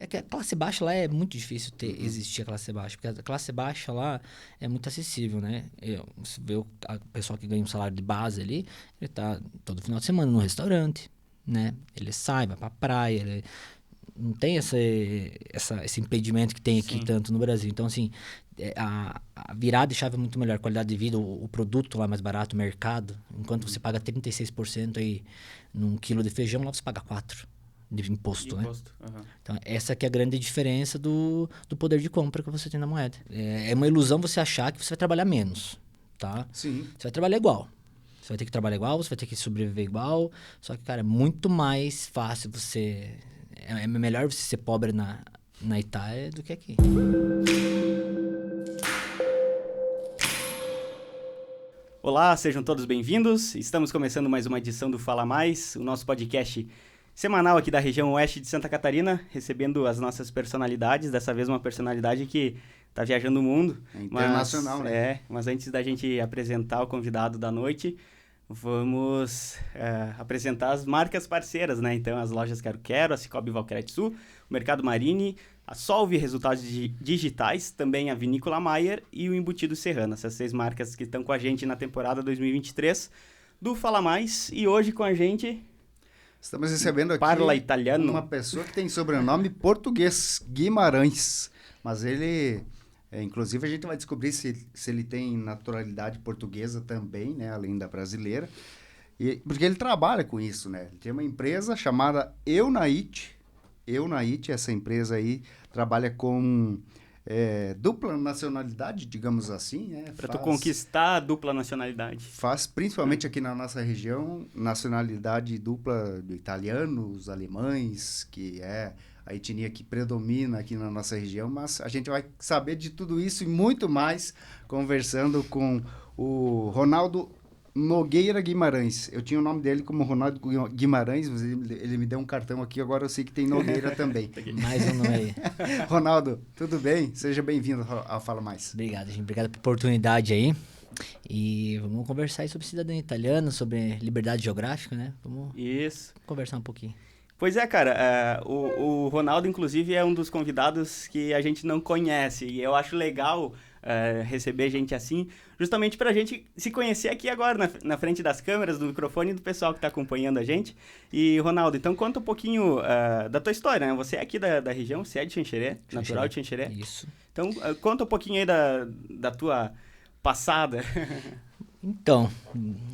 É que a classe baixa lá é muito difícil existir a classe baixa, porque a classe baixa lá é muito acessível, né? Você vê o pessoal que ganha um salário de base ali, ele tá todo final de semana no restaurante, né? Ele sai, vai pra praia, ele não tem esse impedimento que tem aqui Sim. tanto no Brasil. Então, assim, a virada de chave é muito melhor, a qualidade de vida, o produto lá é mais barato, o mercado. Enquanto você paga 36% aí num quilo de feijão, lá você paga 4% de imposto, né? Uhum. Então, essa que é a grande diferença do poder de compra que você tem na moeda. É uma ilusão você achar que você vai trabalhar menos, tá? Sim. Você vai trabalhar igual. Você vai ter que trabalhar igual, você vai ter que sobreviver igual. Só que, cara, é muito mais fácil você... É melhor você ser pobre na Itália do que aqui. Olá, sejam todos bem-vindos. Estamos começando mais uma edição do Fala Mais, o nosso podcast semanal aqui da região oeste de Santa Catarina, recebendo as nossas personalidades, dessa vez uma personalidade que está viajando o mundo. É internacional, né? Mas antes da gente apresentar o convidado da noite, vamos apresentar as marcas parceiras, né? Então, as lojas Quero Quero, a Cicobi Valcred Sul, o Mercado Marini, a Solve Resultados Digitais, também a Vinícola Maier e o Embutido Serrano. Essas 6 marcas que estão com a gente na temporada 2023 do Fala Mais. E hoje com a gente... Estamos recebendo aqui Parla italiano. uma pessoa que tem sobrenome português, Guimarães. Mas ele... inclusive, a gente vai descobrir se ele tem naturalidade portuguesa também, né? Além da brasileira. Porque ele trabalha com isso, né? Ele tem uma empresa chamada Eunaite. Eunaite, essa empresa aí, trabalha com dupla nacionalidade, digamos assim, né? Para tu conquistar a dupla nacionalidade. Faz, principalmente aqui na nossa região, nacionalidade dupla de italianos, alemães, que é a etnia que predomina aqui na nossa região, mas a gente vai saber de tudo isso e muito mais conversando com o Ronaldo Nogueira Guimarães. Eu tinha o nome dele como Ronaldo Guimarães, mas ele me deu um cartão aqui, agora eu sei que tem Nogueira também. Mais um nome aí. Ronaldo, tudo bem? Seja bem-vindo ao Fala Mais. Obrigado, gente. Obrigado pela oportunidade aí. E vamos conversar aí sobre cidadania italiana, sobre liberdade geográfica, né? Vamos conversar um pouquinho. Pois é, cara, o Ronaldo, inclusive, é um dos convidados que a gente não conhece, e eu acho legal receber gente assim, justamente pra gente se conhecer aqui agora, na frente das câmeras, do microfone e do pessoal que tá acompanhando a gente. E, Ronaldo, então conta um pouquinho da tua história, né? Você é aqui da região, você é de Xanxerê, natural de Xanxerê. Isso. Então, conta um pouquinho aí da tua passada. Então,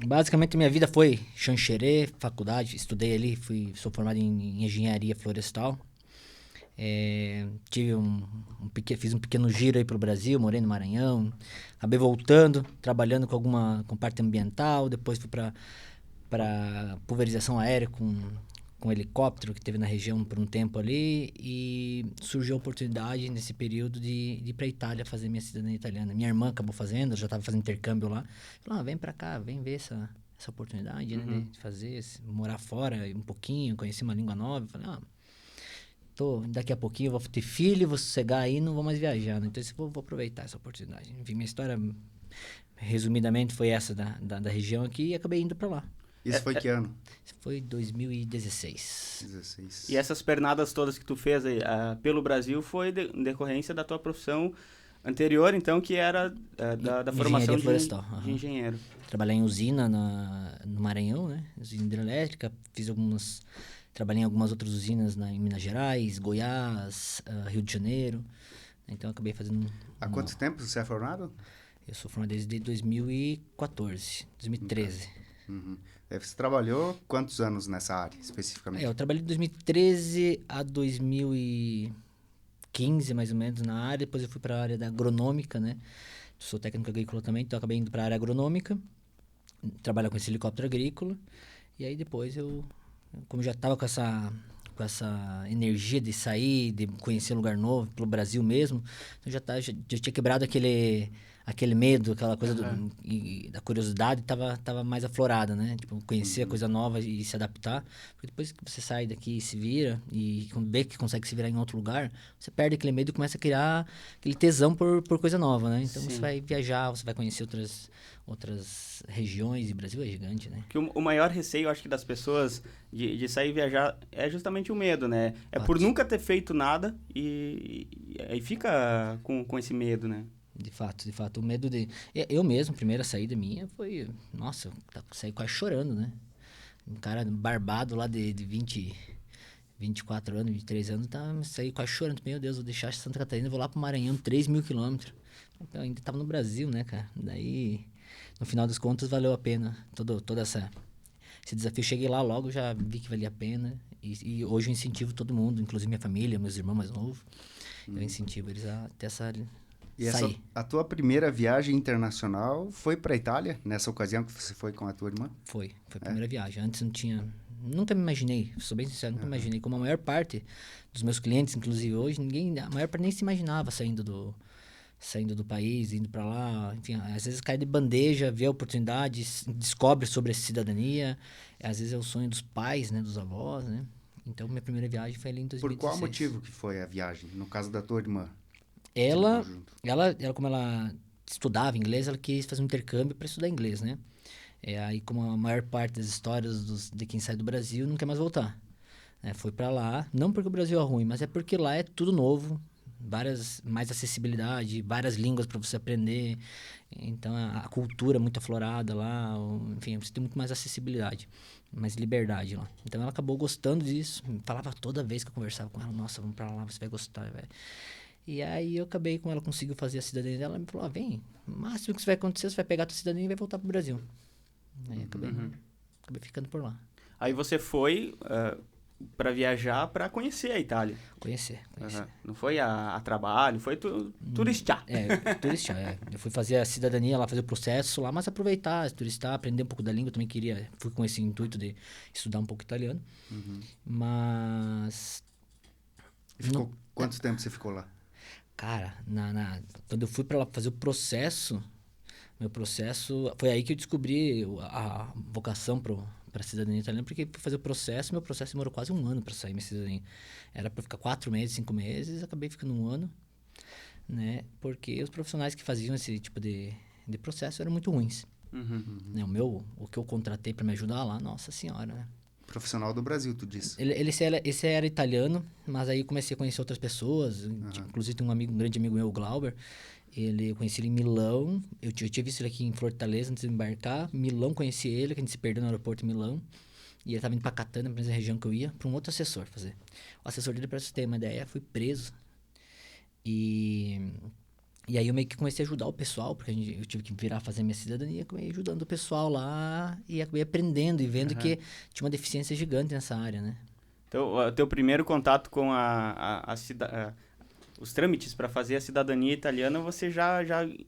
basicamente minha vida foi Xanxerê, faculdade, estudei ali, sou formado em engenharia florestal. Fiz um pequeno giro aí pelo Brasil, morei no Maranhão, acabei voltando, trabalhando com parte ambiental, depois fui para pulverização aérea com helicóptero que teve na região por um tempo ali, e surgiu a oportunidade nesse período de ir para a Itália fazer minha cidadania italiana. Minha irmã acabou fazendo, eu já estava fazendo intercâmbio lá. Falou, vem para cá, vem ver essa oportunidade, né, de fazer, morar fora um pouquinho, conhecer uma língua nova. Falei, daqui a pouquinho eu vou ter filho, vou sossegar aí, não vou mais viajar, né? Então eu vou aproveitar essa oportunidade. Enfim, minha história, resumidamente, foi essa da região aqui, e acabei indo para lá. Isso foi que ano? Isso foi 2016. E essas pernadas todas que tu fez aí, pelo Brasil foi em decorrência da tua profissão anterior, então, que era da formação florestal, de engenheiro. Trabalhei em usina no Maranhão, né? Usina hidrelétrica, trabalhei em algumas outras usinas em Minas Gerais, Goiás, Rio de Janeiro. Então, acabei fazendo... Há quanto tempo você é formado? Eu sou formado desde 2014, 2013. Uhum. Você trabalhou quantos anos nessa área, especificamente? Eu trabalhei de 2013 a 2015, mais ou menos, na área. Depois eu fui para a área da agronômica, né? Sou técnico agrícola também, então acabei indo para a área agronômica, trabalhar com esse helicóptero agrícola. E aí depois como já estava com essa energia de sair, de conhecer um lugar novo, pelo Brasil mesmo, então já tinha quebrado aquele medo, aquela coisa da curiosidade tava mais aflorada, né? Tipo, conhecer a coisa nova e se adaptar. Porque depois que você sai daqui e se vira, e vê que consegue se virar em outro lugar, você perde aquele medo e começa a criar aquele tesão por coisa nova, né? Então, você vai viajar, você vai conhecer outras regiões, e o Brasil é gigante, né? Que o maior receio, acho que, das pessoas de sair viajar é justamente o medo, né? É por nunca ter feito nada e aí fica com esse medo, né? De fato, o medo de... Eu mesmo, a primeira saída minha foi... Nossa, eu saí quase chorando, né? Um cara barbado lá de 24 anos, 23 anos, saí quase chorando. Meu Deus, vou deixar Santa Catarina, vou lá pro Maranhão, 3.000 quilômetros. Eu ainda tava no Brasil, né, cara? Daí, no final das contas, valeu a pena todo esse desafio. Cheguei lá logo, já vi que valia a pena. E hoje eu incentivo todo mundo, inclusive minha família, meus irmãos mais novos. Eu incentivo eles a ter essa... E a tua primeira viagem internacional foi para a Itália, nessa ocasião que você foi com a tua irmã? Foi a primeira viagem. Antes não tinha... Nunca me imaginei, sou bem sincero, nunca me imaginei. Como a maior parte dos meus clientes, inclusive hoje, a maior parte nem se imaginava saindo do país, indo para lá. Enfim, às vezes cai de bandeja, vê a oportunidade, descobre sobre essa cidadania. Às vezes é o sonho dos pais, né, dos avós, né? Então, minha primeira viagem foi ali em 2016. Por qual motivo que foi a viagem, no caso da tua irmã? Ela, como ela estudava inglês, ela quis fazer um intercâmbio para estudar inglês, né? Aí, como a maior parte das histórias de quem sai do Brasil, não quer mais voltar. Foi para lá, não porque o Brasil é ruim, mas é porque lá é tudo novo, mais acessibilidade, várias línguas para você aprender. Então, a cultura é muito aflorada lá, enfim, você tem muito mais acessibilidade, mais liberdade lá. Então, ela acabou gostando disso, falava toda vez que eu conversava com ela, nossa, vamos para lá, você vai gostar, velho. E aí eu acabei com ela, conseguiu fazer a cidadania dela, ela me falou, vem, o máximo que vai acontecer, você vai pegar a tua cidadania e vai voltar pro Brasil. Aí acabei ficando por lá. Aí você foi para viajar, para conhecer a Itália. Conhecer. Não foi a trabalho, foi turistar. Turistar. Eu fui fazer a cidadania lá, fazer o processo lá, mas aproveitar, turistar, aprender um pouco da língua, também fui com esse intuito de estudar um pouco italiano. Mas... Quanto tempo você ficou lá? Cara, quando eu fui para lá fazer o processo, meu processo... Foi aí que eu descobri a vocação para a cidadania italiana, porque fui fazer o processo, meu processo demorou quase um ano para sair minha cidadania. Era para ficar 4 meses, 5 meses, acabei ficando um ano, né? Porque os profissionais que faziam esse tipo de processo eram muito ruins. Né? O que eu contratei para me ajudar lá, nossa senhora, né? Profissional do Brasil, tu disse. Esse era italiano, mas aí comecei a conhecer outras pessoas. Inclusive tem um grande amigo meu, o Glauber. Eu conheci ele em Milão. Eu tinha visto ele aqui em Fortaleza antes de embarcar. Milão, conheci ele, que a gente se perdeu no aeroporto em Milão. E ele estava indo para Catânia, na mesma região que eu ia, para um outro assessor fazer. O assessor dele, para você ter uma ideia, foi preso. E aí eu meio que comecei a ajudar o pessoal, porque eu tive que virar fazer minha cidadania, acabei ajudando o pessoal lá e acabei aprendendo e vendo que tinha uma deficiência gigante nessa área, né? Então, o teu primeiro contato com os trâmites para fazer a cidadania italiana, você já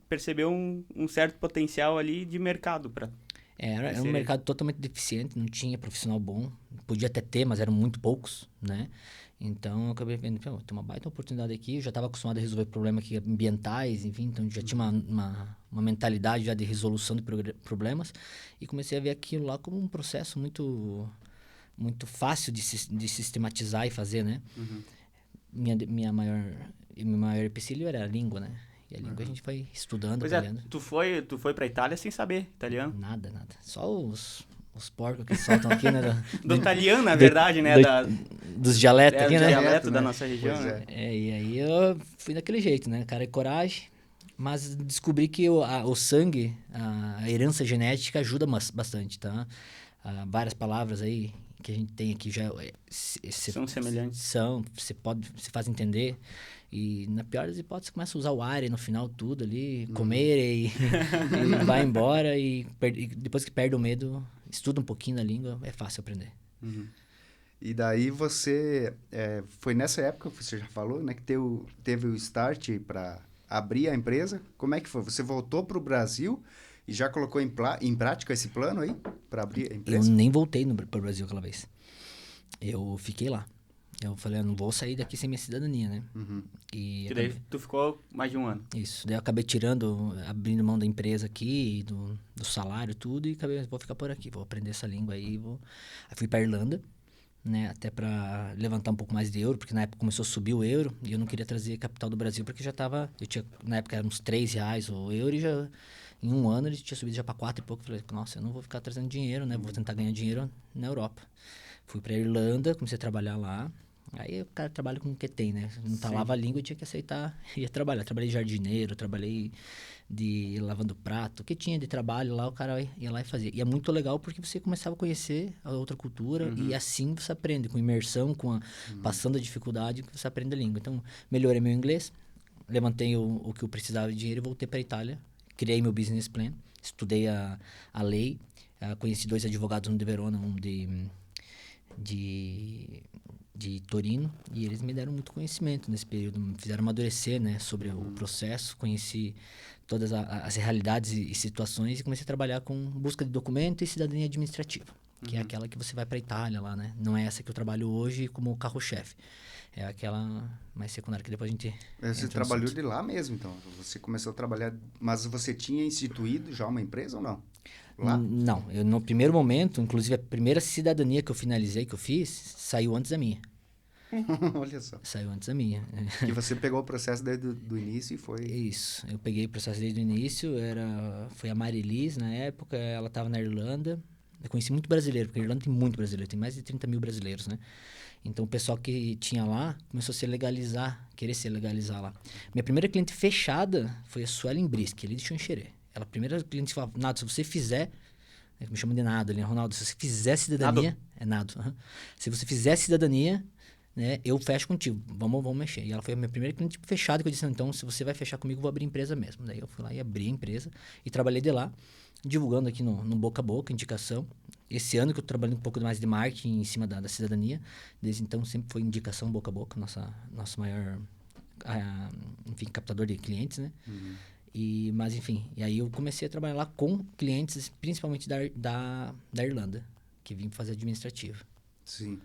percebeu um certo potencial ali de mercado para... Era um mercado totalmente deficiente, não tinha profissional bom, podia até ter, mas eram muito poucos, né? Então, eu acabei vendo, tem uma baita oportunidade aqui, eu já estava acostumado a resolver problemas aqui ambientais, enfim, então já tinha uma mentalidade já de resolução de problemas e comecei a ver aquilo lá como um processo muito, muito fácil de sistematizar e fazer, né? Minha maior empecilho era a língua, né? E a língua a gente foi estudando, Pois aprendendo. tu foi pra Itália sem saber italiano? Nada. Só os porcos que soltam aqui, né? Do italiano, na verdade, né? Dos dialetos aqui, do né? dialeto da nossa região, né? E aí eu fui daquele jeito, né? Cara, coragem. Mas descobri que o sangue, a herança genética ajuda bastante, tá? Várias palavras aí que a gente tem aqui já... São semelhantes. Você faz entender. E na pior das hipóteses, começa a usar o are no final tudo ali, comer e vai embora. E depois que perde o medo, estuda um pouquinho da língua, é fácil aprender. E daí você... foi nessa época que você já falou, né? Que teve o start para abrir a empresa. Como é que foi? Você voltou para o Brasil e já colocou em prática esse plano aí para abrir a empresa? Eu nem voltei para o Brasil aquela vez. Eu fiquei lá. Eu falei, eu não vou sair daqui sem minha cidadania, né? Uhum. E daí tu ficou mais de um ano. Isso. Daí eu acabei abrindo mão da empresa aqui, do salário, tudo, e acabei, vou ficar por aqui, vou aprender essa língua aí. Aí fui pra Irlanda, né? Até pra levantar um pouco mais de euro, porque na época começou a subir o euro, e eu não queria trazer capital do Brasil, porque já tava, na época era uns R$3 o euro, e já, em um ano ele tinha subido já pra 4 e pouco. Falei, nossa, eu não vou ficar trazendo dinheiro, né? Vou tentar ganhar dinheiro na Europa. Fui pra Irlanda, comecei a trabalhar lá. Aí o cara trabalha com o que tem, né? Não talava a língua, eu tinha que aceitar e ia trabalhar. Trabalhei jardineiro, trabalhei de lavando prato. O que tinha de trabalho lá, o cara ia lá e fazia. E é muito legal porque você começava a conhecer a outra cultura e assim você aprende, com imersão, passando a dificuldade, você aprende a língua. Então, melhorei meu inglês, levantei o que eu precisava de dinheiro e voltei para a Itália. Criei meu business plan, estudei a lei, conheci 2 advogados, um de Verona, um de Torino, e eles me deram muito conhecimento nesse período, me fizeram amadurecer, né, sobre o processo, conheci todas as realidades e situações e comecei a trabalhar com busca de documento e cidadania administrativa, que é aquela que você vai para a Itália lá, né? Não é essa que eu trabalho hoje como carro-chefe, é aquela mais secundária que depois a gente Você trabalhou de lá mesmo, então? Você começou a trabalhar, mas você tinha instituído já uma empresa ou não? Lá? Não, eu no primeiro momento, inclusive a primeira cidadania que eu finalizei, que eu fiz, saiu antes da minha. Olha só. Saiu antes da minha. E você pegou o processo desde do início e foi... Isso, eu peguei o processo desde o início, foi a Marilis na época, ela estava na Irlanda. Eu conheci muito brasileiro, porque a Irlanda tem muito brasileiro, tem mais de 30 mil brasileiros, né? Então o pessoal que tinha lá começou a querer se legalizar lá. Minha primeira cliente fechada foi a Suelen Brisk, ali de Xanxerê. Ela, a primeira cliente, falava, Nado, se você fizer, me chamam de Nado ali, Ronaldo, se você fizer cidadania... Nado? É Nado. Se você fizer cidadania, né, eu fecho contigo, vamos mexer. E ela foi a minha primeira cliente fechada, que eu disse, então, se você vai fechar comigo, eu vou abrir empresa mesmo. Daí eu fui lá e abri a empresa e trabalhei de lá, divulgando aqui no boca a boca, indicação. Esse ano que eu tô trabalhando um pouco mais de marketing em cima da cidadania, desde então sempre foi indicação boca a boca, nosso maior, enfim, captador de clientes, né? Mas enfim, e aí eu comecei a trabalhar lá com clientes, principalmente da Irlanda, que vim fazer administrativo. Sim.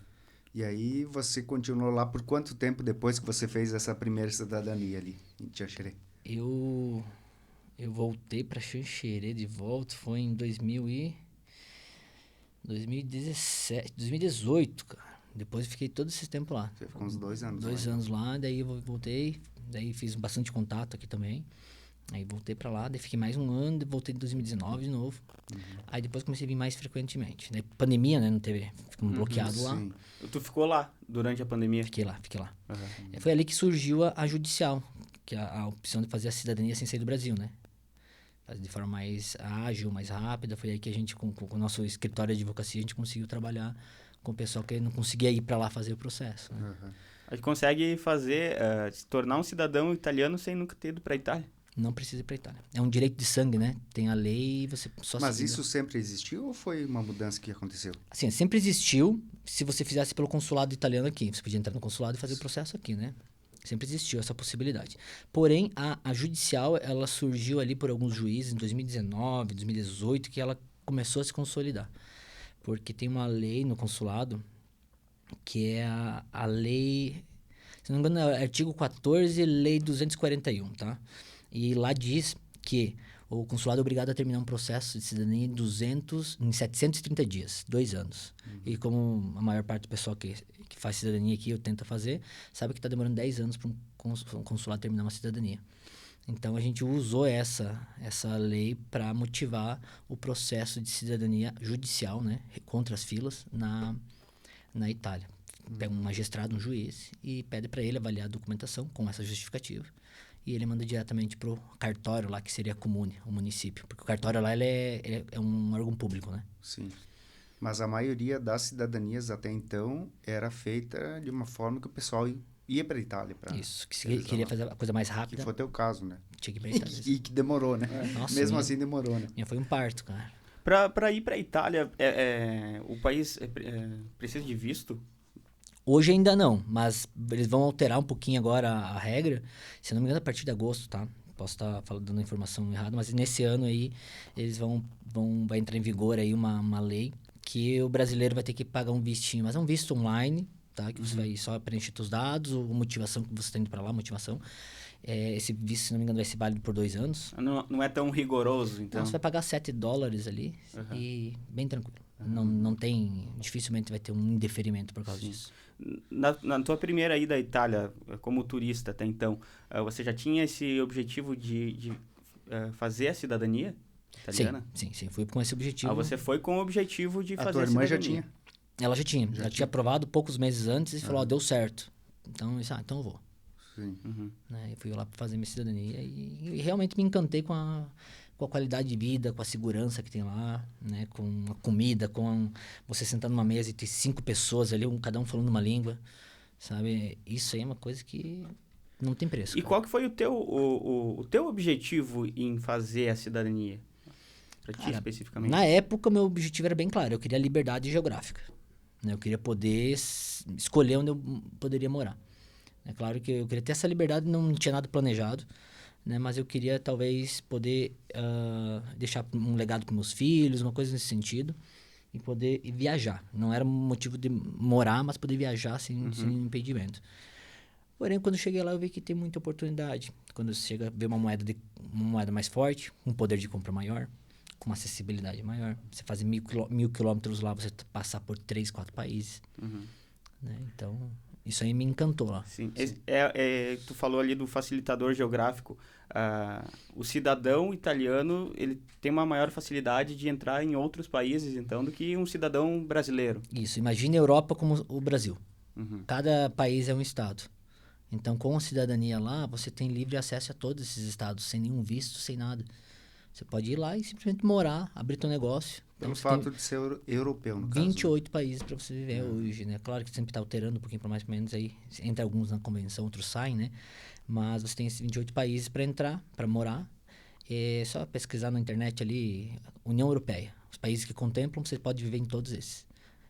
E aí você continuou lá por quanto tempo depois que você fez essa primeira cidadania ali em Xanxerê? Eu voltei para Xanxerê de volta, foi em 2017, 2018, cara. Depois eu fiquei todo esse tempo lá. Você ficou uns 2 anos 2 lá. anos lá, daí eu voltei, daí fiz bastante contato aqui também. Aí voltei pra lá, daí fiquei mais um ano, daí voltei em 2019 de novo. Aí depois comecei a vir mais frequentemente. Daí pandemia, né, não teve, ficamos bloqueados lá. Sim. Tu ficou lá durante a pandemia? Fiquei lá. Uhum. Foi ali que surgiu a judicial, que é a opção de fazer a cidadania sem sair do Brasil, né? Fazer de forma mais ágil, mais rápida. Foi aí que a gente, com o nosso escritório de advocacia, a gente conseguiu trabalhar com o pessoal que não conseguia ir pra lá fazer o processo, né? A gente consegue se tornar um cidadão italiano sem nunca ter ido pra Itália? Não precisa ir pra Itália. É um direito de sangue, né? Tem a lei e você só Mas seguir. isso sempre existiu ou foi uma mudança que aconteceu? Assim, sempre existiu se você fizesse pelo consulado italiano aqui. Você podia entrar no consulado e fazer o processo aqui, né? Sempre existiu essa possibilidade. Porém, a judicial, ela surgiu ali por alguns juízes em 2019, 2018, que ela começou a se consolidar. Porque tem uma lei no consulado que é a lei... Se não me engano, é o artigo 14, lei 241, tá? E lá diz que o consulado é obrigado a terminar um processo de cidadania em 730 dias, 2 anos. E como a maior parte do pessoal que faz cidadania aqui, ou tenta fazer, sabe que está demorando 10 anos para um consulado terminar uma cidadania. Então, a gente usou essa lei para motivar o processo de cidadania judicial, né, contra as filas, na Itália. Pega um magistrado, um juiz, e pede para ele avaliar a documentação com essa justificativa. E ele manda diretamente pro cartório lá, que seria a comune, o município. Porque o cartório lá ele é um órgão público, né? Sim. Mas a maioria das cidadanias até então era feita de uma forma que o pessoal ia para a Itália. Isso, que se queria fazer a coisa mais rápida. Que foi teu caso, né? Tinha que ir pra Itália. E que demorou, né? Nossa, mesmo assim demorou, né? Foi um parto, cara. Pra ir pra Itália, o país precisa de visto? Hoje ainda não, mas eles vão alterar um pouquinho agora a regra. Se não me engano, a partir de agosto, tá? Posso estar dando a informação errada, mas nesse ano aí eles vai entrar em vigor aí uma lei que o brasileiro vai ter que pagar um vistinho, mas é um visto online, tá? Que você vai só preencher seus dados, ou motivação que você está indo para lá, motivação. Esse visto, se não me engano, vai ser válido por 2 anos. Não é tão rigoroso, então. Então, você vai pagar $7 ali e bem tranquilo. Não tem... Dificilmente vai ter um indeferimento por causa disso. Na tua primeira ida à Itália, como turista até então, você já tinha esse objetivo de fazer a cidadania italiana? Sim. Fui com esse objetivo. Você foi com o objetivo de fazer a tua cidadania. irmã já tinha? Ela já tinha. Já tinha aprovado poucos meses antes e falou, deu certo. Então, então eu vou. Sim. Né? Eu fui lá para fazer minha cidadania e realmente me encantei com a qualidade de vida, com a segurança que tem lá, né? Com a comida, com você sentar numa mesa e ter 5 pessoas ali, cada um falando uma língua, sabe? Isso aí é uma coisa que não tem preço. E cara. qual que foi o teu objetivo em fazer a cidadania? Para ti, especificamente. Na época, meu objetivo era bem claro. Eu queria liberdade geográfica. Né? Eu queria poder escolher onde eu poderia morar. É claro que eu queria ter essa liberdade, não tinha nada planejado, né? Mas eu queria talvez poder deixar um legado para meus filhos, uma coisa nesse sentido, e poder viajar. Não era um motivo de morar, mas poder viajar sem impedimento. Porém, quando eu cheguei lá, eu vi que tem muita oportunidade. Quando você chega a ver uma moeda mais forte, um poder de compra maior, com uma acessibilidade maior. Você fazer 1.000 quilômetros lá, você passar por 3, 4 países. Né? Então... Isso aí me encantou lá. Sim. Tu falou ali do facilitador geográfico. O cidadão italiano, ele tem uma maior facilidade de entrar em outros países, então, do que um cidadão brasileiro. Isso. Imagine a Europa como o Brasil. Cada país é um estado. Então, com a cidadania lá, você tem livre acesso a todos esses estados, sem nenhum visto, sem nada. Você pode ir lá e simplesmente morar, abrir teu negócio. Pelo fato de ser europeu, no caso. 28 países para você viver hoje, né? Claro que sempre está alterando um pouquinho para mais ou menos aí. Entra alguns na convenção, outros saem, né? Mas você tem esses 28 países para entrar, para morar. É só pesquisar na internet ali, União Europeia. Os países que contemplam, você pode viver em todos esses.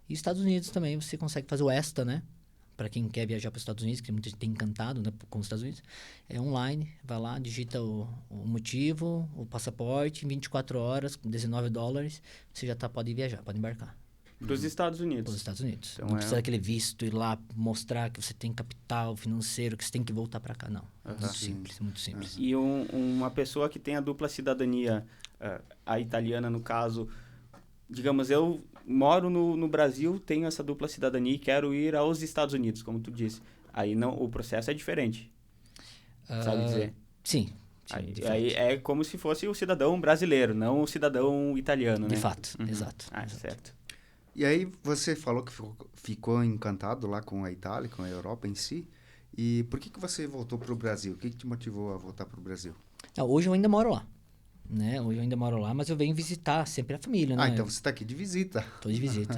E Estados Unidos também, você consegue fazer o ESTA, né? Para quem quer viajar para os Estados Unidos, que muita gente tem encantado, né, com os Estados Unidos, é online, vai lá, digita o motivo, o passaporte, em 24 horas, com $19, você já pode viajar, pode embarcar. Para os Estados Unidos. Para os Estados Unidos. Então não precisa daquele visto, ir lá, mostrar que você tem capital financeiro, que você tem que voltar para cá, não. Muito simples, muito simples. E uma pessoa que tem a dupla cidadania, a italiana no caso, digamos, eu moro no Brasil, tenho essa dupla cidadania e quero ir aos Estados Unidos, como tu disse. Aí não, o processo é diferente. Sabe dizer? Sim. Aí é como se fosse o cidadão brasileiro, não o cidadão italiano, né? De fato, exato. Exato. Certo. E aí você falou que ficou encantado lá com a Itália, com a Europa em si. E por que você voltou para o Brasil? O que te motivou a voltar para o Brasil? Hoje eu ainda moro lá. Né? Hoje eu ainda moro lá, mas eu venho visitar sempre a família, né? Então você está aqui de visita. Tô de visita.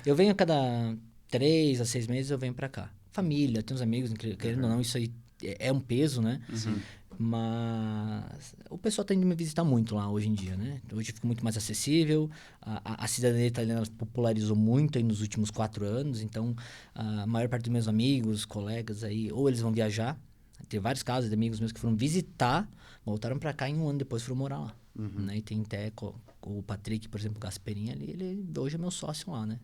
Eu venho a cada 3 a 6 meses, eu venho pra cá. Família, tem uns amigos, querendo ou não, isso aí é um peso, né? Mas o pessoal tem de me visitar muito lá hoje em dia, né? Hoje fica muito mais acessível. A cidadania italiana popularizou muito aí nos últimos 4 anos. Então, a maior parte dos meus amigos, colegas aí, ou eles vão viajar. Tem vários casos de amigos meus que foram visitar, voltaram para cá e 1 ano depois foram morar lá. Né? E tem até o Patrick, por exemplo, o Gasperini ali, ele hoje é meu sócio lá, né?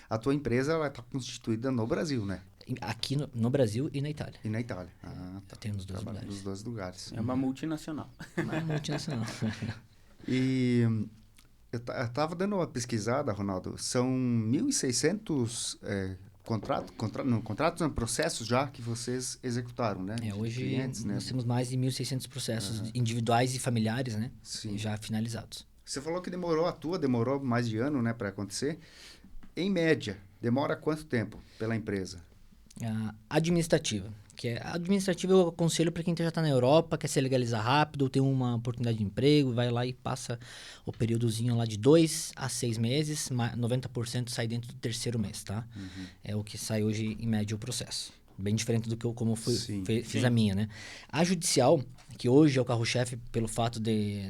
A tua empresa está constituída no Brasil, né? Aqui no Brasil e na Itália. E na Itália. Tá. Tem nos 2 lugares. Nos 2 lugares. É uma multinacional. Uma multinacional. E eu estava dando uma pesquisada, Ronaldo. São 1.600 contratos, processos já que vocês executaram, né? Hoje clientes, nós né? temos mais de 1.600 processos individuais e familiares, né? Sim. Já finalizados. Você falou que demorou mais de ano, né, para acontecer. Em média, demora quanto tempo pela empresa? Administrativa. Administrativa eu aconselho para quem já está na Europa, quer se legalizar rápido, ou tem uma oportunidade de emprego, vai lá e passa o períodozinho lá de 2 a 6 meses, 90% sai dentro do 3º mês, tá? É o que sai hoje em média o processo. Bem diferente do que eu fiz a minha, né? A judicial, que hoje é o carro-chefe pelo fato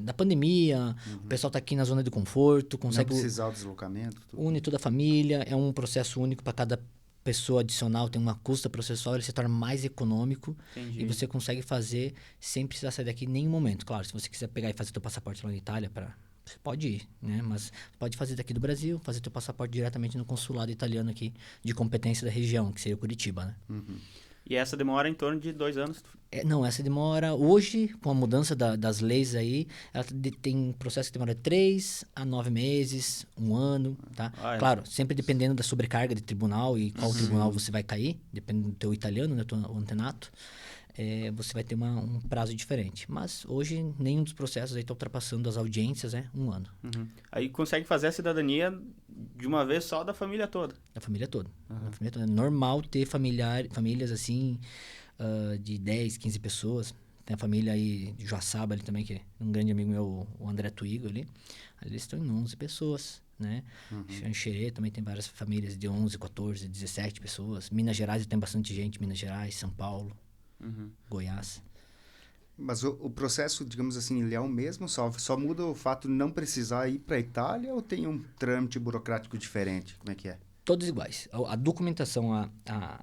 da pandemia, o pessoal está aqui na zona de conforto, consegue... Não precisar do deslocamento. Une toda a família, é um processo único para cada pessoa adicional, tem uma custa processual, ele se torna mais econômico. Entendi. E você consegue fazer sem precisar sair daqui em nenhum momento. Claro, se você quiser pegar e fazer teu passaporte lá na Itália para você pode ir, né? Mas pode fazer daqui do Brasil, fazer teu passaporte diretamente no consulado italiano aqui, de competência da região, que seria Curitiba, né? E essa demora em torno de 2 anos. Não, essa demora... Hoje, com a mudança das leis aí, ela tem processo que demora 3 a 9 meses, 1 ano, tá? Claro, sempre dependendo da sobrecarga de tribunal e qual tribunal você vai cair, dependendo do teu italiano, né, teu antenato, você vai ter um prazo diferente. Mas hoje, nenhum dos processos aí está ultrapassando as audiências, 1 ano. Aí consegue fazer a cidadania de uma vez só da família toda. Da família toda. Da família toda. É normal ter famílias assim, de 10, 15 pessoas. Tem a família aí de Joaçaba ali também, que é um grande amigo meu, o André Tuigo ali. Ali eles estão em 11 pessoas, né? Xanxerê também tem várias famílias de 11, 14, 17 pessoas. Minas Gerais tem bastante gente, Minas Gerais, São Paulo, Goiás. Mas o processo, digamos assim, ele é o mesmo? Só muda o fato de não precisar ir para a Itália ou tem um trâmite burocrático diferente? Como é que é? Todos iguais. A documentação, a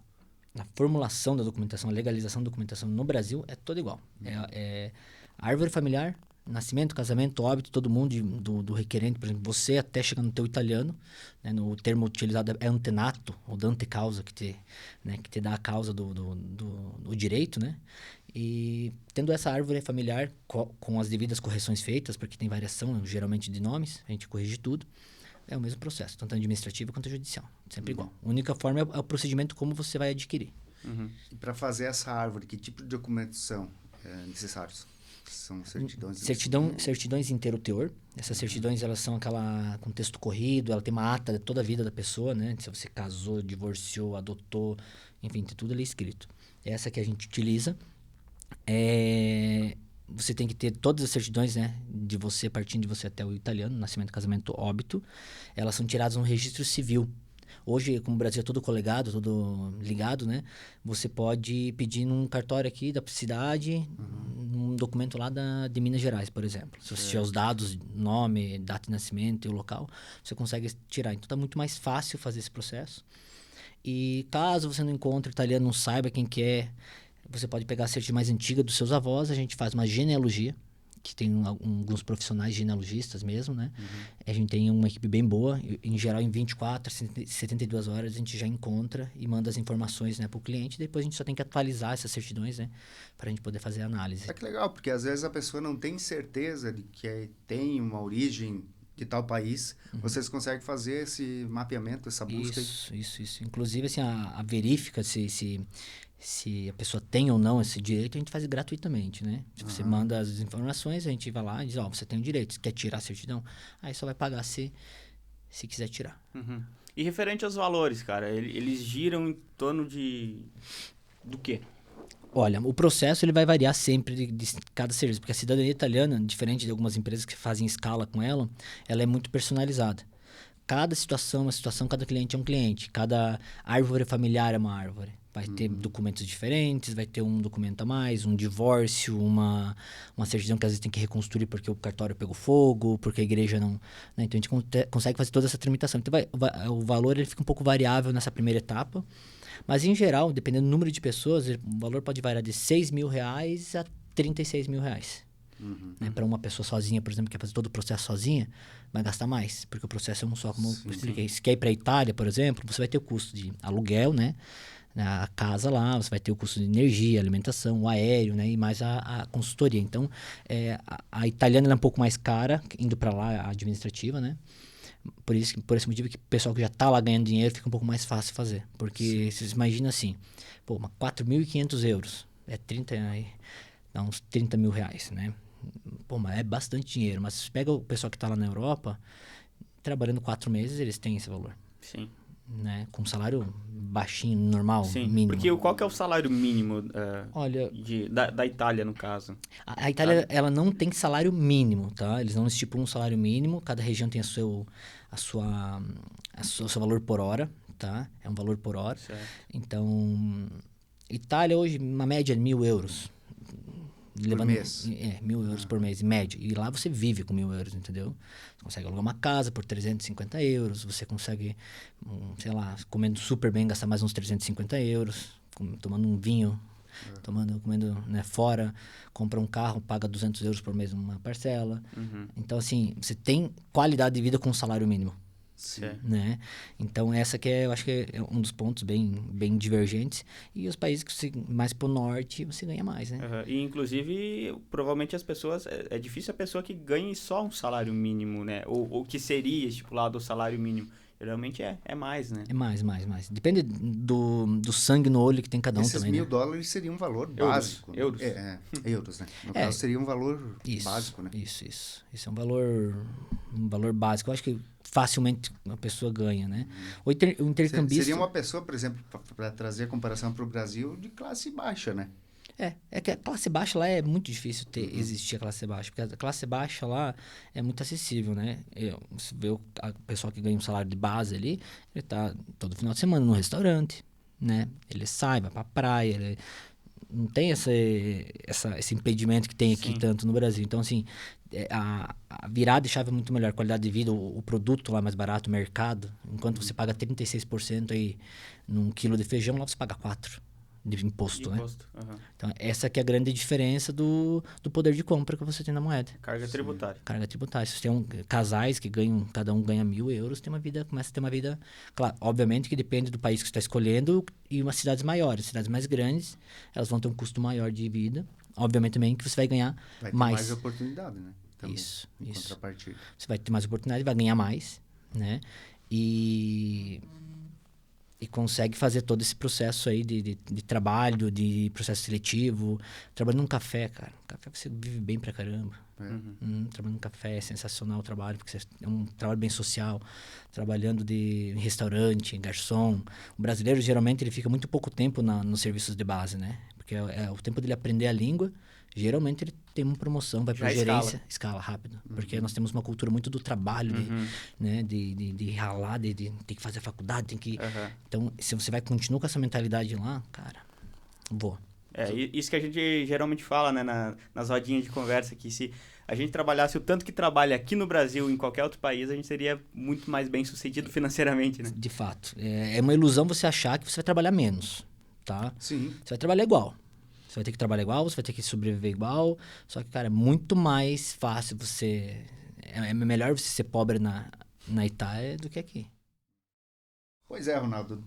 formulação da documentação, a legalização da documentação no Brasil é toda igual. É árvore familiar, nascimento, casamento, óbito, todo mundo do requerente, por exemplo, você até chegar no teu italiano, né, no termo utilizado é antenato, ou dante causa, que te dá a causa do direito, né? E tendo essa árvore familiar com as devidas correções feitas, porque tem variação, geralmente, de nomes, a gente corrige tudo, é o mesmo processo, tanto administrativo quanto judicial, sempre igual. A única forma é o procedimento como você vai adquirir. E para fazer essa árvore, que tipo de documentos são necessários? São certidões? Certidões inteiro-teor. Essas certidões, elas são aquela com texto corrido, ela tem uma ata de toda a vida da pessoa, né? Se você casou, divorciou, adotou, enfim, tem tudo ali escrito. Essa que a gente utiliza. Você tem que ter todas as certidões, né? Partindo de você até o italiano, nascimento, casamento, óbito. Elas são tiradas no registro civil. Hoje, como o Brasil é todo colegado, todo ligado, né? Você pode pedir num cartório aqui da cidade, num documento lá de Minas Gerais, por exemplo. Se você tiver os dados, nome, data de nascimento e o local, você consegue tirar. Então, está muito mais fácil fazer esse processo. E caso você não encontre italiano, não saiba quem que é, você pode pegar a certidão mais antiga dos seus avós, a gente faz uma genealogia, que tem alguns profissionais genealogistas mesmo, né? A gente tem uma equipe bem boa, em geral em 24, 72 horas a gente já encontra e manda as informações, né, para o cliente, depois a gente só tem que atualizar essas certidões, né, para a gente poder fazer a análise. Que legal, porque às vezes a pessoa não tem certeza de que tem uma origem de tal país, vocês conseguem fazer esse mapeamento, essa busca? Isso. Inclusive, assim, a verifica se a pessoa tem ou não esse direito, a gente faz gratuitamente, né? Se você manda as informações, a gente vai lá e diz, você tem o direito, você quer tirar a certidão? Aí só vai pagar se quiser tirar. E referente aos valores, cara, eles giram em torno do quê? Olha, o processo ele vai variar sempre de cada serviço, porque a cidadania italiana, diferente de algumas empresas que fazem escala com ela é muito personalizada. Cada situação é uma situação, cada cliente é um cliente, cada árvore familiar é uma árvore. Vai ter documentos diferentes, vai ter um documento a mais, um divórcio, uma certidão que às vezes tem que reconstruir porque o cartório pegou fogo, porque a igreja não... Né? Então, a gente consegue fazer toda essa tramitação. Então, o valor ele fica um pouco variável nessa primeira etapa, mas, em geral, dependendo do número de pessoas, o valor pode variar de R$6.000 a R$36.000. Né? Para uma pessoa sozinha, por exemplo, que quer fazer todo o processo sozinha, vai gastar mais, porque o processo é um só, como eu expliquei. Se quer ir para a Itália, por exemplo, você vai ter o custo de aluguel, né? A casa lá, você vai ter o custo de energia, alimentação, o aéreo, né? E mais a consultoria. Então, a italiana é um pouco mais cara, indo para lá, a administrativa, né? Por esse motivo que o pessoal que já está lá ganhando dinheiro fica um pouco mais fácil fazer. Porque vocês imaginam assim, €4.500, dá uns R$30.000, né? Mas é bastante dinheiro. Mas se pega o pessoal que está lá na Europa, trabalhando 4 meses, eles têm esse valor. Sim. Né? Com salário baixinho, normal, mínimo. Porque qual que é o salário mínimo Olha, da Itália, no caso? A Itália, ela não tem salário mínimo, tá? Eles não estipulam um salário mínimo, cada região tem o seu valor por hora, tá? É um valor por hora. Certo. Então, Itália hoje, uma média de €1.000. Por mês? €1.000 por mês, em média. E lá você vive com €1.000, entendeu? Você consegue alugar uma casa por €350, você consegue, sei lá, comendo super bem, gastar mais uns €350, tomando um vinho comendo, né, fora, compra um carro, paga 200 euros por mês numa parcela. Então, assim, você tem qualidade de vida com um salário mínimo. Sim. Né? Então, essa que eu acho que é um dos pontos bem divergentes. E os países que você, mais pro norte, você ganha mais, né? E, inclusive, provavelmente as pessoas... É difícil a pessoa que ganhe só um salário mínimo, né? Ou que seria estipulado o salário mínimo. Geralmente é mais, né? É mais. Depende do sangue no olho que tem cada um Esses também, $1.000 né? dólares seria um valor básico. Euros. Euros, né? No caso, seria um valor básico, né? Isso. Isso é um valor básico. Eu acho que facilmente a pessoa ganha, né? O intercambista... Seria uma pessoa, por exemplo, para trazer a comparação para o Brasil, de classe baixa, né? É que a classe baixa lá é muito difícil existir a classe baixa, porque a classe baixa lá é muito acessível, né? Você vê o pessoal que ganha um salário de base ali, ele tá todo final de semana no restaurante, né? Ele sai, vai pra praia, ele não tem esse impedimento que tem aqui tanto no Brasil. Então, assim, a virada de chave é muito melhor, qualidade de vida, o produto lá é mais barato, o mercado, enquanto você paga 36% aí num quilo de feijão, lá você paga 4%. De imposto, né? Então, essa que é a grande diferença do poder de compra que você tem na moeda. Carga tributária. Carga tributária. Se você tem casais que ganham, cada um ganha 1.000 euros, começa a ter uma vida... Claro, obviamente que depende do país que você está escolhendo e umas cidades maiores. Cidades mais grandes, elas vão ter um custo maior de vida. Obviamente também que você vai ganhar vai ter mais. mais oportunidade, né? Também, isso. Contrapartida. Você vai ter mais oportunidade, vai ganhar mais, né? E consegue fazer todo esse processo aí de trabalho, de processo seletivo. Trabalhando num café, cara. Café você vive bem pra caramba. Trabalhando num café é sensacional o trabalho, porque é um trabalho bem social. Trabalhando em restaurante, em garçom. O brasileiro, geralmente, ele fica muito pouco tempo nos serviços de base, né? Porque é o tempo dele aprender a língua. Geralmente ele tem uma promoção, vai para gerência, escala rápido. Porque nós temos uma cultura muito do trabalho, né? de ralar, de ter que fazer a faculdade, tem que... Então, se você continua com essa mentalidade lá, cara, voa. Isso que a gente geralmente fala, né, nas rodinhas de conversa, que se a gente trabalhasse o tanto que trabalha aqui no Brasil, em qualquer outro país, a gente seria muito mais bem sucedido financeiramente, né? De fato. É uma ilusão você achar que você vai trabalhar menos, tá? Sim. Você vai trabalhar igual. Você vai ter que trabalhar igual, você vai ter que sobreviver igual. Só que, cara, é muito mais fácil você... É melhor você ser pobre na Itália do que aqui. Pois é, Ronaldo.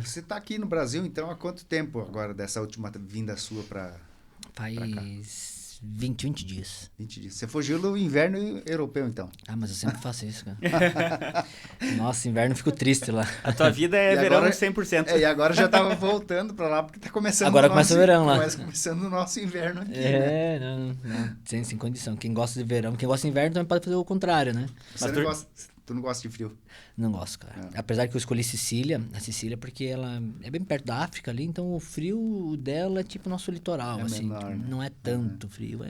Você está aqui no Brasil, então, há quanto tempo agora dessa última vinda sua para Faz 20 dias. 20 dias. Você fugiu do inverno europeu, então. Ah, mas eu sempre faço isso, cara. Nossa, inverno eu fico triste lá. A tua vida é verão agora, 100%. E agora já tava voltando para lá, porque tá começando agora começa o verão lá. Começando o nosso inverno aqui, não, sem condição. Quem gosta de verão, quem gosta de inverno também pode fazer o contrário, né? Tu não gosta de frio? Não gosto, cara. Não. Apesar que eu escolhi a Sicília porque ela é bem perto da África ali, então o frio dela é tipo nosso litoral, assim. Menor, né? Não é tanto frio,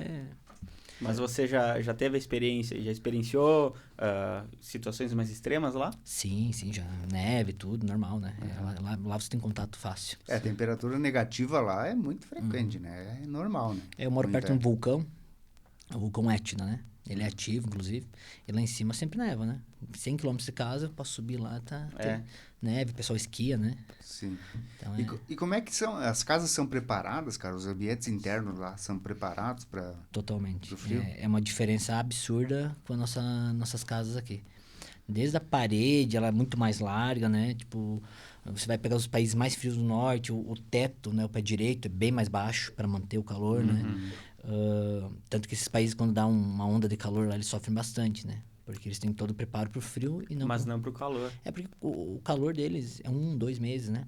Mas você já teve a experiência, já experienciou situações mais extremas lá? Sim, já. Neve, tudo, normal, né? Lá você tem contato fácil. A temperatura negativa lá é muito frequente, né? É normal, né? Eu moro perto de um vulcão, o vulcão Etna, né? Ele é ativo, inclusive. E lá em cima sempre neva, né? 100 km de casa, eu posso subir lá, tem neve, o pessoal esquia, né? Sim. Então, e como é que são? As casas são preparadas, cara? Os ambientes internos lá são preparados para... Totalmente. Pro frio? É uma diferença absurda com as nossas casas aqui. Desde a parede, ela é muito mais larga, né? Tipo, você vai pegar os países mais frios do norte, o teto, né? O pé direito é bem mais baixo para manter o calor, né? Tanto que esses países, quando dá uma onda de calor lá, eles sofrem bastante, né? Porque eles têm todo o preparo pro frio e não... Mas não pro calor. É porque o calor deles é 2 meses, né?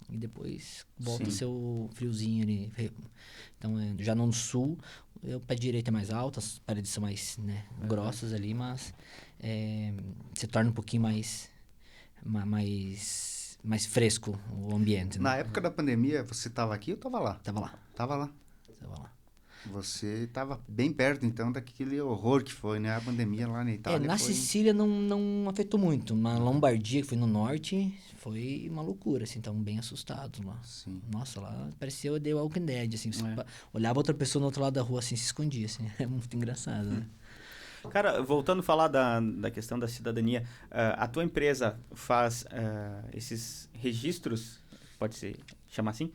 E depois volta a ser o friozinho ali. Então, já no sul, o pé direito é mais alto, as paredes são mais grossas ali, mas se torna um pouquinho mais fresco o ambiente. Né? Na época da pandemia, você estava aqui ou estava lá? Tava lá. Tava lá. Você estava bem perto, então, daquele horror que foi, né? A pandemia lá na Itália. Na Sicília não afetou muito. Na Lombardia, que foi no norte, foi uma loucura, assim. Estavam bem assustados lá. Sim. Nossa, lá parecia The Walking Dead, assim. Você olhava outra pessoa no outro lado da rua, assim, se escondia, assim. É muito engraçado, né? Cara, voltando a falar da questão da cidadania, a tua empresa faz esses registros, pode se chamar assim,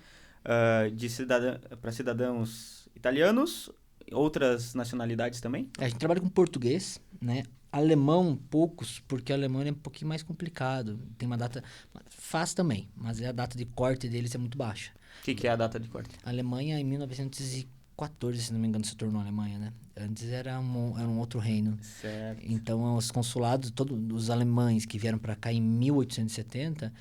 para cidadãos italianos, outras nacionalidades também? A gente trabalha com português, né? Alemão, poucos, porque o alemão é um pouquinho mais complicado. Tem uma data... Faz também, mas a data de corte deles é muito baixa. O que é a data de corte? A Alemanha, em 1914, se não me engano, se tornou Alemanha, né? Antes era um outro reino. Certo. Então, os consulados, todos os alemães que vieram para cá em 1870,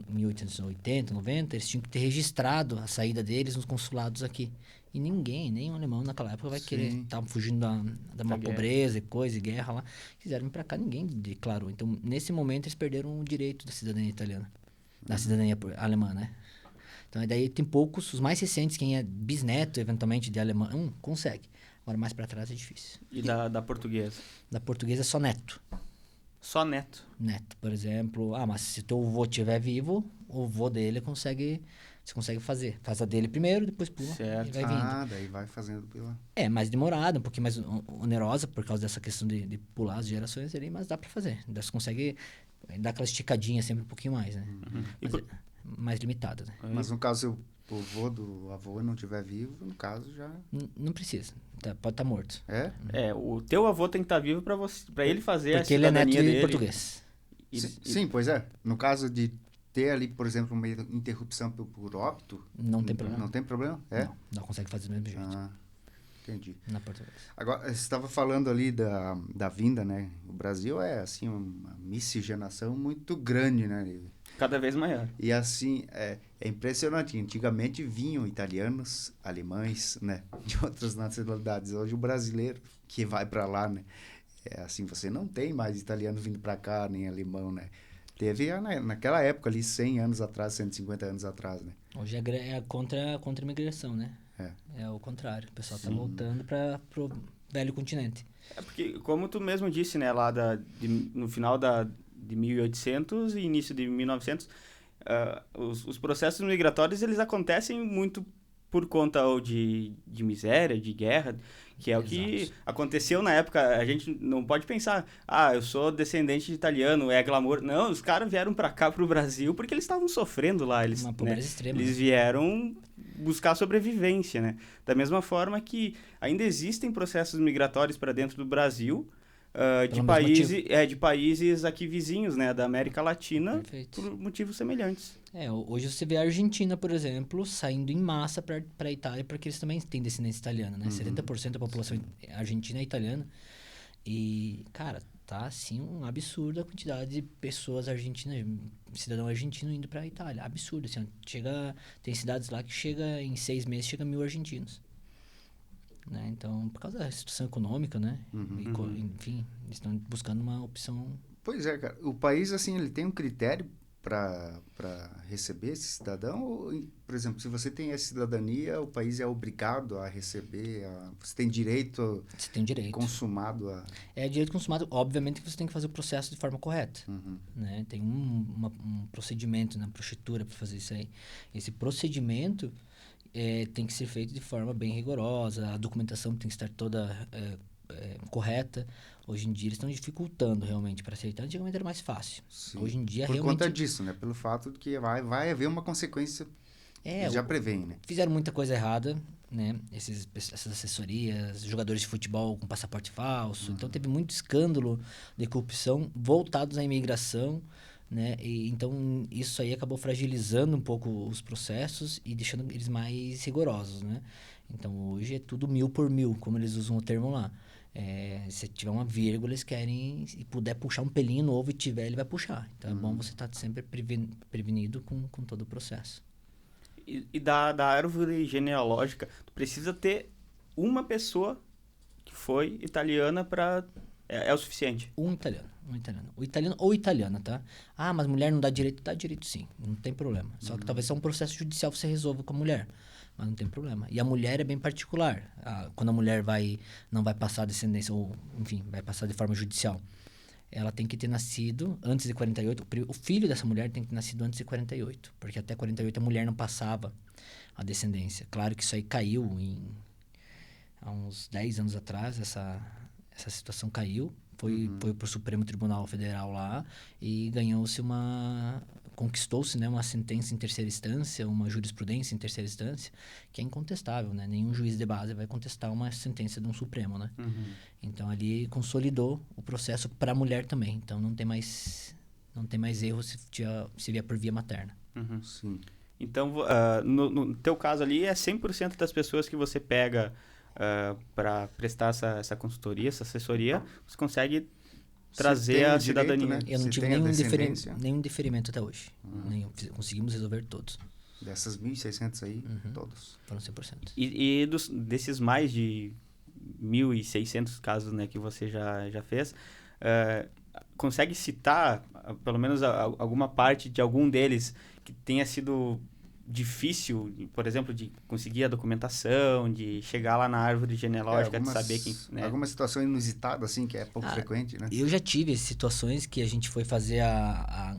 1880, 90, eles tinham que ter registrado a saída deles nos consulados aqui. E ninguém, nem um alemão naquela época vai querer. Estavam fugindo da uma pobreza e coisa, e guerra lá. Quiseram ir para cá, ninguém declarou. Então, nesse momento, eles perderam o direito da cidadania italiana. Da cidadania alemã, né? Então, daí tem poucos, os mais recentes, quem é bisneto, eventualmente, de alemão, consegue. Agora, mais para trás é difícil. E da portuguesa? Da portuguesa é só neto. Só neto? Neto, por exemplo. Ah, mas se teu avô estiver vivo, o avô dele você consegue fazer. Faz a dele primeiro, depois pula Certo. e vai vindo. Ah, daí vai fazendo pela... É mais demorado, um pouquinho mais onerosa, por causa dessa questão de pular as gerações ali, mas dá para fazer. Ainda você consegue dar aquela esticadinha sempre um pouquinho mais, né? Mas é mais limitada, né? Mas no caso, se o avô do avô não estiver vivo, no caso já... Não precisa. Pode estar morto. É? O teu avô tem que estar vivo para ele fazer Porque a ele é neto cidadania de dele. português. Sim, pois é. No caso de ter ali, por exemplo, uma interrupção por óbito... Não tem problema. Não tem problema? É? Não consegue fazer do mesmo jeito. Ah, entendi. Na português. Agora, você estava falando ali da vinda, né? O Brasil é, assim, uma miscigenação muito grande, né? Cada vez maior. E, assim, é impressionante. Antigamente vinham italianos, alemães, né? De outras nacionalidades. Hoje o brasileiro que vai para lá, né? É assim, você não tem mais italiano vindo para cá, nem alemão, né? Teve naquela época ali, 100 anos atrás, 150 anos atrás, né? Hoje é contra a imigração, né? É o contrário. O pessoal está voltando para pro velho continente. É porque, como tu mesmo disse, né? Lá no final de 1800 e início de 1900, os processos migratórios, eles acontecem muito por conta ou de miséria, de guerra, que é o que aconteceu na época. A gente não pode pensar, eu sou descendente de italiano, é glamour. Não, os caras vieram para cá, pro Brasil, porque eles estavam sofrendo lá. Uma pobreza extrema. Eles vieram buscar sobrevivência, né? Da mesma forma que ainda existem processos migratórios para dentro do Brasil, de países aqui vizinhos, né? Da América Latina. Perfeito. Por motivos semelhantes. Hoje você vê a Argentina, por exemplo, saindo em massa para a Itália, porque eles também têm descendência italiana, né? 70% da população argentina é italiana. E, cara, tá assim um absurdo a quantidade de pessoas argentinas, cidadão argentino indo para a Itália. Absurdo, assim, tem cidades lá que chega em 6 meses, chega 1.000 argentinos. Né? Então, por causa da situação econômica, né? Enfim, eles estão buscando uma opção. Pois é, cara. O país, assim, ele tem um critério para receber esse cidadão? Ou, por exemplo, se você tem essa cidadania, o país é obrigado a receber? Você tem direito... Você tem direito. Consumado a... É direito consumado. Obviamente que você tem que fazer o processo de forma correta. Né? Tem um procedimento na prefeitura para fazer isso aí. Esse procedimento tem que ser feito de forma bem rigorosa. A documentação tem que estar toda correta. Hoje em dia eles estão dificultando realmente para aceitar. Antigamente era mais fácil. Sim. Hoje em dia por realmente... conta disso, né? Pelo fato de que vai haver uma consequência. Já prevém, né? Fizeram muita coisa errada, né? Essas assessorias, jogadores de futebol com passaporte falso. Então teve muito escândalo de corrupção voltados à imigração, né? Então isso aí acabou fragilizando um pouco os processos e deixando eles mais rigorosos, né? Então hoje é tudo 1000 por 1000, como eles usam o termo lá. Se tiver uma vírgula, eles querem, e puder puxar um pelinho novo e tiver, ele vai puxar. Então é bom você estar sempre prevenido com todo o processo. E da árvore genealógica, tu precisa ter uma pessoa que foi italiana para... É o suficiente? Um italiano. O italiano ou italiana, tá? Mas mulher não dá direito? Dá direito sim, não tem problema. Só que talvez seja um processo judicial você resolva com a mulher. Mas não tem problema. E a mulher é bem particular. Quando a mulher não vai passar a descendência, ou enfim, vai passar de forma judicial, ela tem que ter nascido antes de 48. O filho dessa mulher tem que ter nascido antes de 48. Porque até 48 a mulher não passava a descendência. Claro que isso aí caiu há uns 10 anos atrás, essa situação caiu. Foi para o Supremo Tribunal Federal lá e ganhou-se conquistou-se, né, uma sentença em terceira instância, uma jurisprudência em terceira instância, que é incontestável, né? Nenhum juiz de base vai contestar uma sentença de um Supremo, né? Então, ali consolidou o processo para a mulher também. Então, não tem mais erro se vier por via materna. Sim. Então, no teu caso ali, é 100% das pessoas que você pega para prestar essa consultoria, essa assessoria, você consegue trazer a cidadania. Direito, né? Eu não Se tive tem a nenhum deferimento até hoje. Conseguimos resolver todos. Dessas 1.600 aí, todos. Foram 100%. E desses mais de 1.600 casos, né, que você já fez, consegue citar, pelo menos, alguma parte de algum deles que tenha sido difícil, por exemplo, de conseguir a documentação, de chegar lá na árvore genealógica, de saber quem... Né? Alguma situação inusitada, assim, que é pouco frequente, né? Eu já tive situações que a gente foi fazer a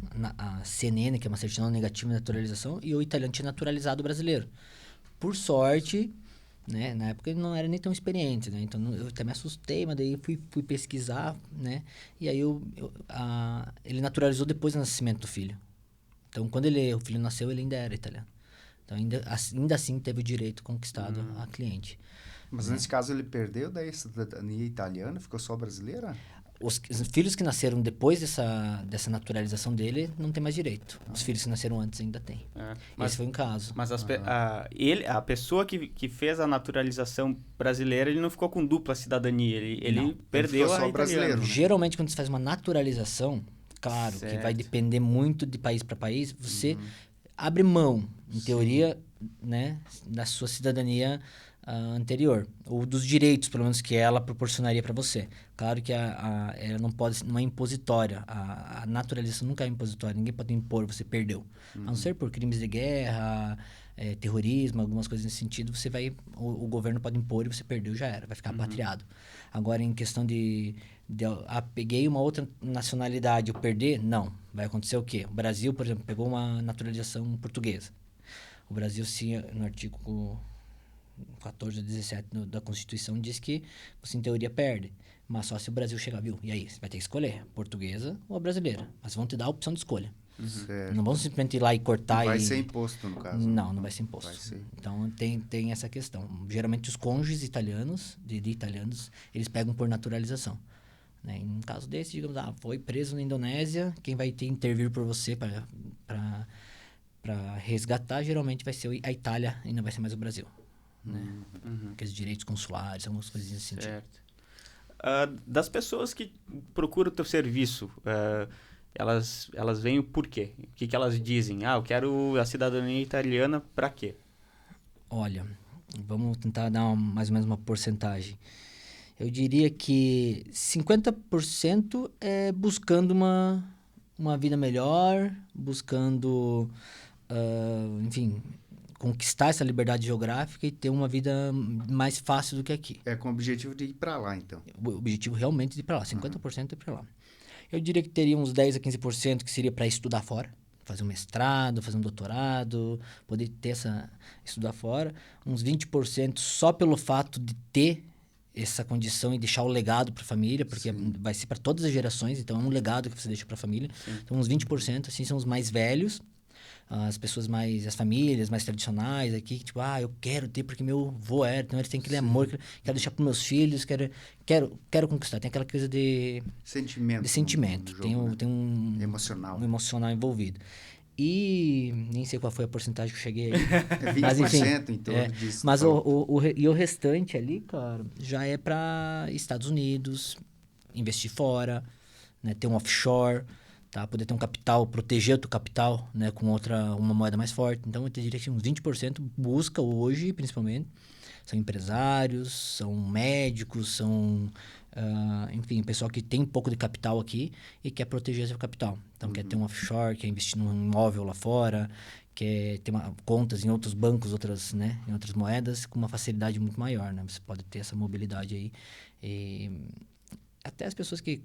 CNN, que é uma certidão negativa de naturalização, e o italiano tinha naturalizado o brasileiro. Por sorte, né? Na época ele não era nem tão experiente, né? Então eu até me assustei, mas daí fui pesquisar, né? E aí ele naturalizou depois do nascimento do filho. Então, quando o filho nasceu, ele ainda era italiano. Então, ainda assim, teve o direito conquistado a cliente. Mas nesse caso, ele perdeu daí a cidadania italiana? Ficou só brasileira? Os filhos que nasceram depois dessa naturalização dele, não tem mais direito. Os filhos que nasceram antes ainda têm. Esse foi um caso. Mas a pessoa que fez a naturalização brasileira, ele não ficou com dupla cidadania. Ele perdeu só a brasileiro, né? Geralmente, quando você faz uma naturalização, claro, que vai depender muito de país para país, você abre mão, em teoria, né, da sua cidadania anterior, ou dos direitos, pelo menos, que ela proporcionaria para você. Claro que ela não é impositória, a naturalização nunca é impositória, ninguém pode impor, você perdeu. A não ser por crimes de guerra, terrorismo, algumas coisas nesse sentido, o governo pode impor e você perdeu, já era, vai ficar apatriado. Agora, em questão peguei uma outra nacionalidade, eu perder, não. Vai acontecer o quê? O Brasil, por exemplo, pegou uma naturalização portuguesa. O Brasil, sim, no artigo 14 a 17 da Constituição, diz que você, em teoria, perde. Mas só se o Brasil chegar, viu? E aí? Você vai ter que escolher, portuguesa ou a brasileira. Mas vão te dar a opção de escolha. Não vão simplesmente ir lá e cortar vai ser imposto, no caso. Não vai ser imposto. Vai ser. Então, tem essa questão. Geralmente, os cônjuges italianos, de italianos, eles pegam por naturalização. Né? Em um caso desse, digamos, foi preso na Indonésia, quem vai ter intervir por você para resgatar, geralmente vai ser a Itália e não vai ser mais o Brasil. Né? Aqueles direitos consulares, algumas coisinhas assim. Certo. Das pessoas que procuram o teu serviço, elas vêm por quê? O que elas dizem? Eu quero a cidadania italiana para quê? Olha, vamos tentar dar mais ou menos uma porcentagem. Eu diria que 50% é buscando uma vida melhor, buscando, enfim, conquistar essa liberdade geográfica e ter uma vida mais fácil do que aqui. É com o objetivo de ir para lá, então. O objetivo realmente é ir para lá, 50% é para lá. Eu diria que teria uns 10 a 15% que seria para estudar fora. Fazer um mestrado, fazer um doutorado, poder ter estudar fora. Uns 20% só pelo fato de ter essa condição e deixar o legado para a família, porque vai ser para todas as gerações, então é um legado que você deixa para a família. Então, uns 20%, assim, são os mais velhos, as famílias mais tradicionais aqui, que tipo, eu quero ter porque meu avô era, então eles têm aquele amor, quero deixar para meus filhos, quero conquistar. Tem aquela coisa de sentimento. Jogo, né? Tem um emocional envolvido. E nem sei qual foi a porcentagem que eu cheguei aí. É 20% mas, enfim, em torno disso. Mas o restante ali, cara, já é para Estados Unidos, investir fora, né, ter um offshore, tá? Poder ter um capital, proteger o teu capital, né, com uma moeda mais forte. Então, eu diria que uns 20% busca hoje, principalmente, são empresários, são médicos, são... enfim, o pessoal que tem um pouco de capital aqui e quer proteger esse capital. Então, quer ter um offshore, quer investir num imóvel lá fora, quer ter contas em outros bancos, em outras moedas, com uma facilidade muito maior, né? Você pode ter essa mobilidade aí. E até as pessoas que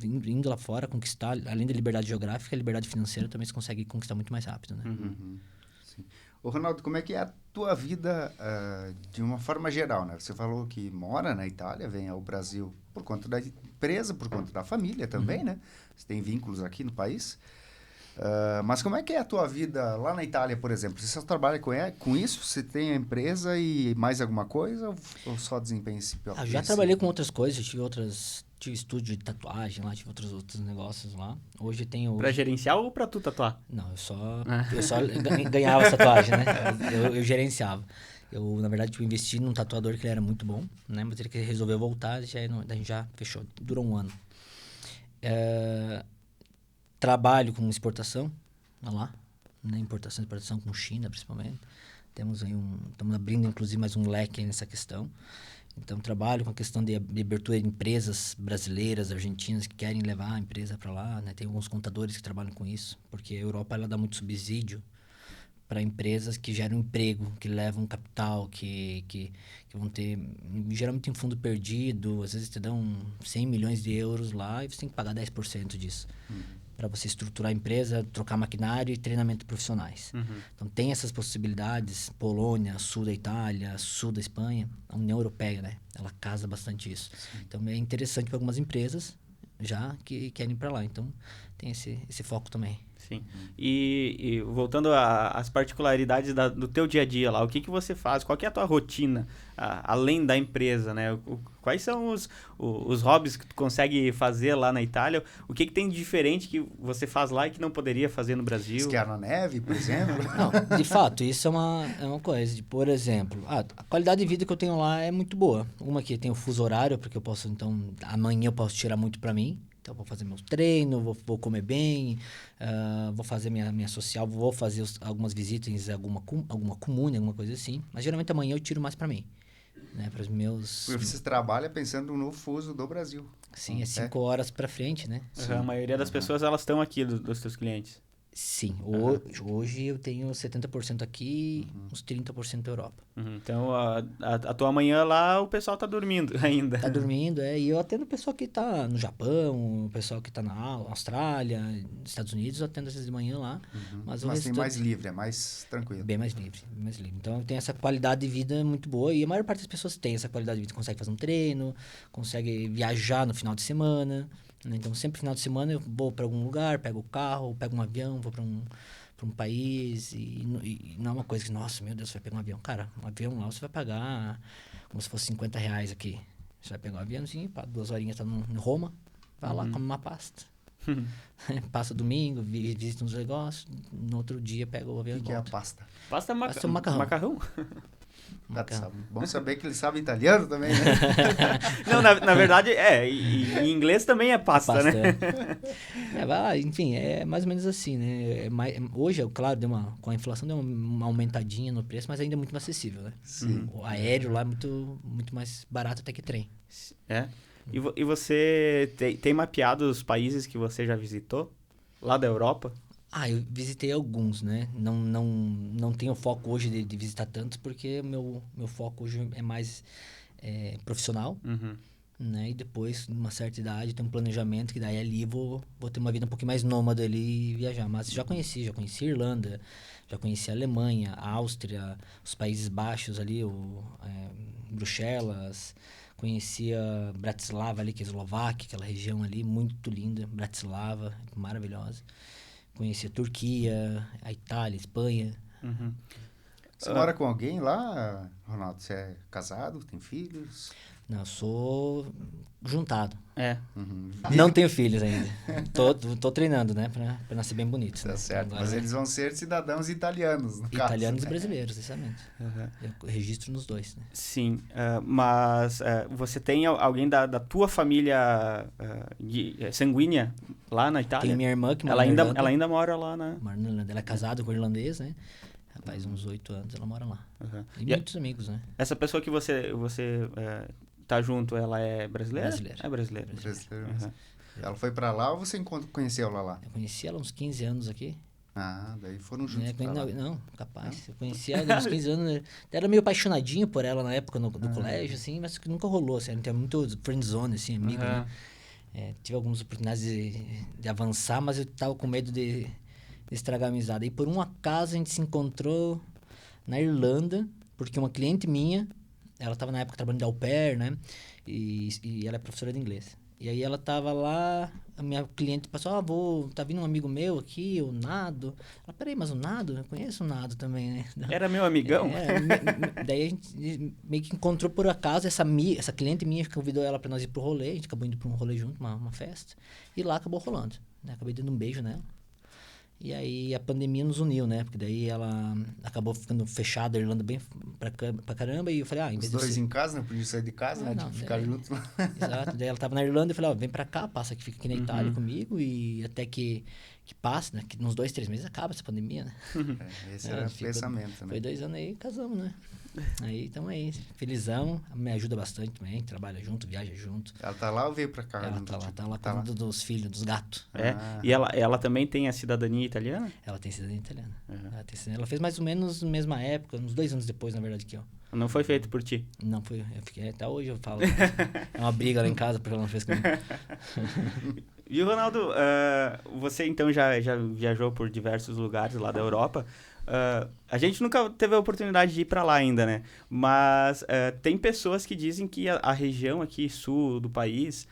indo lá fora conquistar, além da liberdade geográfica, a liberdade financeira também se consegue conquistar muito mais rápido, né? Sim. Ô, Ronaldo, como é que é a tua vida de uma forma geral, né? Você falou que mora na Itália, vem ao Brasil por conta da empresa, por conta da família também, né? Você tem vínculos aqui no país. Mas como é que é a tua vida lá na Itália, por exemplo? Você só trabalha com isso? Você tem a empresa e mais alguma coisa? Ou só desempenha esse papel? Eu já trabalhei com outras coisas, tive estúdio de tatuagem lá, tive outros negócios lá. Hoje tenho... Pra gerenciar ou pra tu tatuar? Não, eu só ganhava essa tatuagem, né? Eu gerenciava. Eu, na verdade, investi num tatuador que ele era muito bom, né? Mas ele resolveu voltar, a gente já fechou. Durou um ano. Trabalho com exportação, lá, né? Importação e exportação com China, principalmente. Estamos abrindo, inclusive, mais um leque nessa questão. Então, trabalho com a questão de abertura de empresas brasileiras, argentinas, que querem levar a empresa para lá, né? Tem alguns contadores que trabalham com isso, porque a Europa ela dá muito subsídio para empresas que geram emprego, que levam capital, que vão ter... Geralmente tem um fundo perdido, às vezes te dão 100 milhões de euros lá e você tem que pagar 10% disso. Para você estruturar a empresa, trocar maquinário e treinamento profissionais. Então, tem essas possibilidades. Polônia, sul da Itália, sul da Espanha. A União Europeia, né? Ela casa bastante isso. Então, é interessante para algumas empresas já que querem ir para lá. Então, tem esse foco também. Sim. E voltando às particularidades do teu dia a dia lá, o que você faz? Qual que é a tua rotina, além da empresa, né? Quais são os hobbies que tu consegue fazer lá na Itália? O que tem de diferente que você faz lá e que não poderia fazer no Brasil? Esquiar na neve, por exemplo? Não, de fato, isso é uma coisa. Por exemplo, a qualidade de vida que eu tenho lá é muito boa. Uma que tem o fuso horário, porque eu posso, então, amanhã eu posso tirar muito para mim. Então, vou fazer meus treinos, vou comer bem, vou fazer minha social, vou fazer algumas visitas em alguma comune, alguma coisa assim. Mas, geralmente, amanhã eu tiro mais para mim, né? Para os meus... Porque você trabalha pensando no fuso do Brasil. Sim, é 5 horas para frente, né? A maioria das pessoas, elas estão aqui, dos teus clientes. Sim, hoje eu tenho 70% aqui, uns 30% da Europa. Então, a tua manhã lá, o pessoal tá dormindo ainda. Tá dormindo, e eu atendo o pessoal que tá no Japão, o pessoal que tá na Austrália, nos Estados Unidos, eu atendo às vezes de manhã lá. Mas tem mais livre, é mais tranquilo. Bem mais livre, bem mais livre. Então, tem essa qualidade de vida muito boa, e a maior parte das pessoas tem essa qualidade de vida, consegue fazer um treino, consegue viajar no final de semana. Então, sempre no final de semana eu vou para algum lugar, pego o carro, pego um avião, vou para um país e não é uma coisa que, nossa, meu Deus, você vai pegar um avião. Cara, um avião lá você vai pagar como se fosse R$50 aqui. Você vai pegar um aviãozinho, 2 horinhas tá em Roma, vai lá, come uma pasta. Passa domingo, visita uns negócios, no outro dia pega o avião e volta. O que é a pasta? Pasta é um macarrão. Macarrão? Bom saber que ele sabe italiano também, né? Não, na verdade, em inglês também é pasta, né? Enfim, é mais ou menos assim, né? Hoje, claro, com a inflação deu uma aumentadinha no preço, mas ainda é muito mais acessível, né? Sim. O aéreo lá é muito mais barato até que trem. É? E você tem mapeado os países que você já visitou? Lá da Europa? Eu visitei alguns, né? Não tenho foco hoje de visitar tantos, porque meu foco hoje é mais profissional, né? E depois, numa certa idade, tem um planejamento que daí ali vou ter uma vida um pouquinho mais nômade ali e viajar. Mas já conheci a Irlanda, já conheci a Alemanha, a Áustria, os Países Baixos ali, Bruxelas, conheci a Bratislava ali, que é a Eslováquia, aquela região ali, muito linda, Bratislava, maravilhosa. Conheci a Turquia, a Itália, a Espanha. Você mora com alguém lá, Ronaldo? Você é casado, tem filhos? Não, eu sou juntado. Não tenho filhos ainda. Tô treinando, né? Pra nascer bem bonito. Tá né? certo, Agora, mas eles vão ser cidadãos italianos, no caso. Italianos e brasileiros, exatamente. Eu registro nos dois, né? Sim, mas você tem alguém da tua família sanguínea lá na Itália? Tem minha irmã que mora na Irlanda. Ela ainda mora lá, né? Mora na Irlanda. Ela é casada com um irlandês, né? Faz uns 8 anos ela mora lá. E muitos amigos, né? Essa pessoa que você tá junto, ela é brasileira? Brasileira. É brasileira. Ela foi pra lá ou você conheceu ela lá? Eu conheci ela há uns 15 anos aqui. Daí foram juntos pra lá. Não, capaz. Eu conheci ela há uns 15 anos. Né? Era meio apaixonadinho por ela na época do colégio, assim, mas que nunca rolou. Assim, não tinha muito friendzone, assim, amigo, né? Tive algumas oportunidades de avançar, mas eu tava com medo de estragar a amizade. E por um acaso a gente se encontrou na Irlanda, porque uma cliente minha, ela estava na época trabalhando de au pair, né? E ela é professora de inglês. E aí ela tava lá, a minha cliente passou, tá vindo um amigo meu aqui, o Nado. Ela, peraí, mas o Nado? Eu conheço o Nado também, né? Era meu amigão? Daí a gente meio que encontrou por acaso essa cliente minha que convidou ela pra nós ir pro rolê. A gente acabou indo pra um rolê junto, uma festa. E lá acabou rolando, né? Acabei dando um beijo nela. E aí a pandemia nos uniu, né? Porque daí ela acabou ficando fechada, a Irlanda bem pra caramba. E eu falei, em Os vez dois em casa, não podia sair de casa, né? não, De ficar juntos. Exato. Daí ela tava na Irlanda e eu falei, vem pra cá, passa aqui, fica aqui na Itália comigo. E até que passe, né? Que nos 2, 3 meses acaba essa pandemia, né? Esse era o pensamento, né? Foi 2 anos aí e casamos, né? Aí estamos aí, felizão. Me ajuda bastante também, trabalha junto, viaja junto. Ela tá lá ou veio pra cá? Ela tá lá cuidando dos filhos, dos gatos. E ela também tem a cidadania italiana? Ela tem cidadania italiana. Ela fez mais ou menos na mesma época, uns 2 anos depois, na verdade, que eu. Não foi feito por ti? Não foi, eu fiquei, até hoje eu falo. É uma briga lá em casa porque ela não fez comigo. E Ronaldo, você então já viajou por diversos lugares lá da Europa. A gente nunca teve a oportunidade de ir para lá ainda, né? Mas tem pessoas que dizem que a região aqui sul do país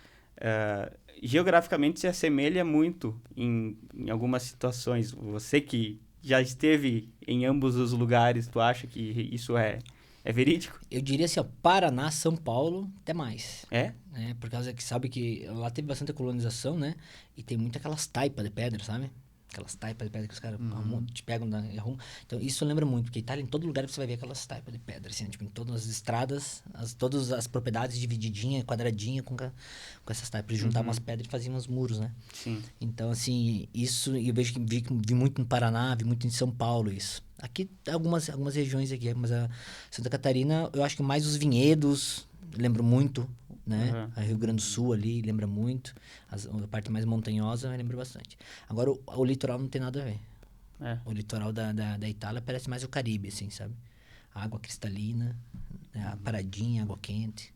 geograficamente se assemelha muito em algumas situações. Você que já esteve em ambos os lugares, tu acha que isso é verídico? Eu diria assim, Paraná, São Paulo, até mais. É? Por causa que sabe que lá teve bastante colonização, né? E tem muito aquelas taipas de pedra, sabe? Aquelas taipas de pedra que os caras te pegam e arrumam. Então, isso lembra muito, porque Itália, em todo lugar você vai ver aquelas taipas de pedra, assim, tipo, em todas as estradas, todas as propriedades divididinhas, quadradinha com essas taipas. Eles juntavam as pedras e faziam os muros, né? Sim. Então, assim, isso, eu vejo que vi muito no Paraná, vi muito em São Paulo isso. Aqui, algumas regiões aqui, mas a Santa Catarina, eu acho que mais os vinhedos, lembro muito, né? A Rio Grande do Sul ali, lembra muito. A parte mais montanhosa, lembra bastante. Agora, o litoral não tem nada a ver. O litoral da Itália parece mais o Caribe, assim, sabe? Água cristalina, a paradinha, água quente.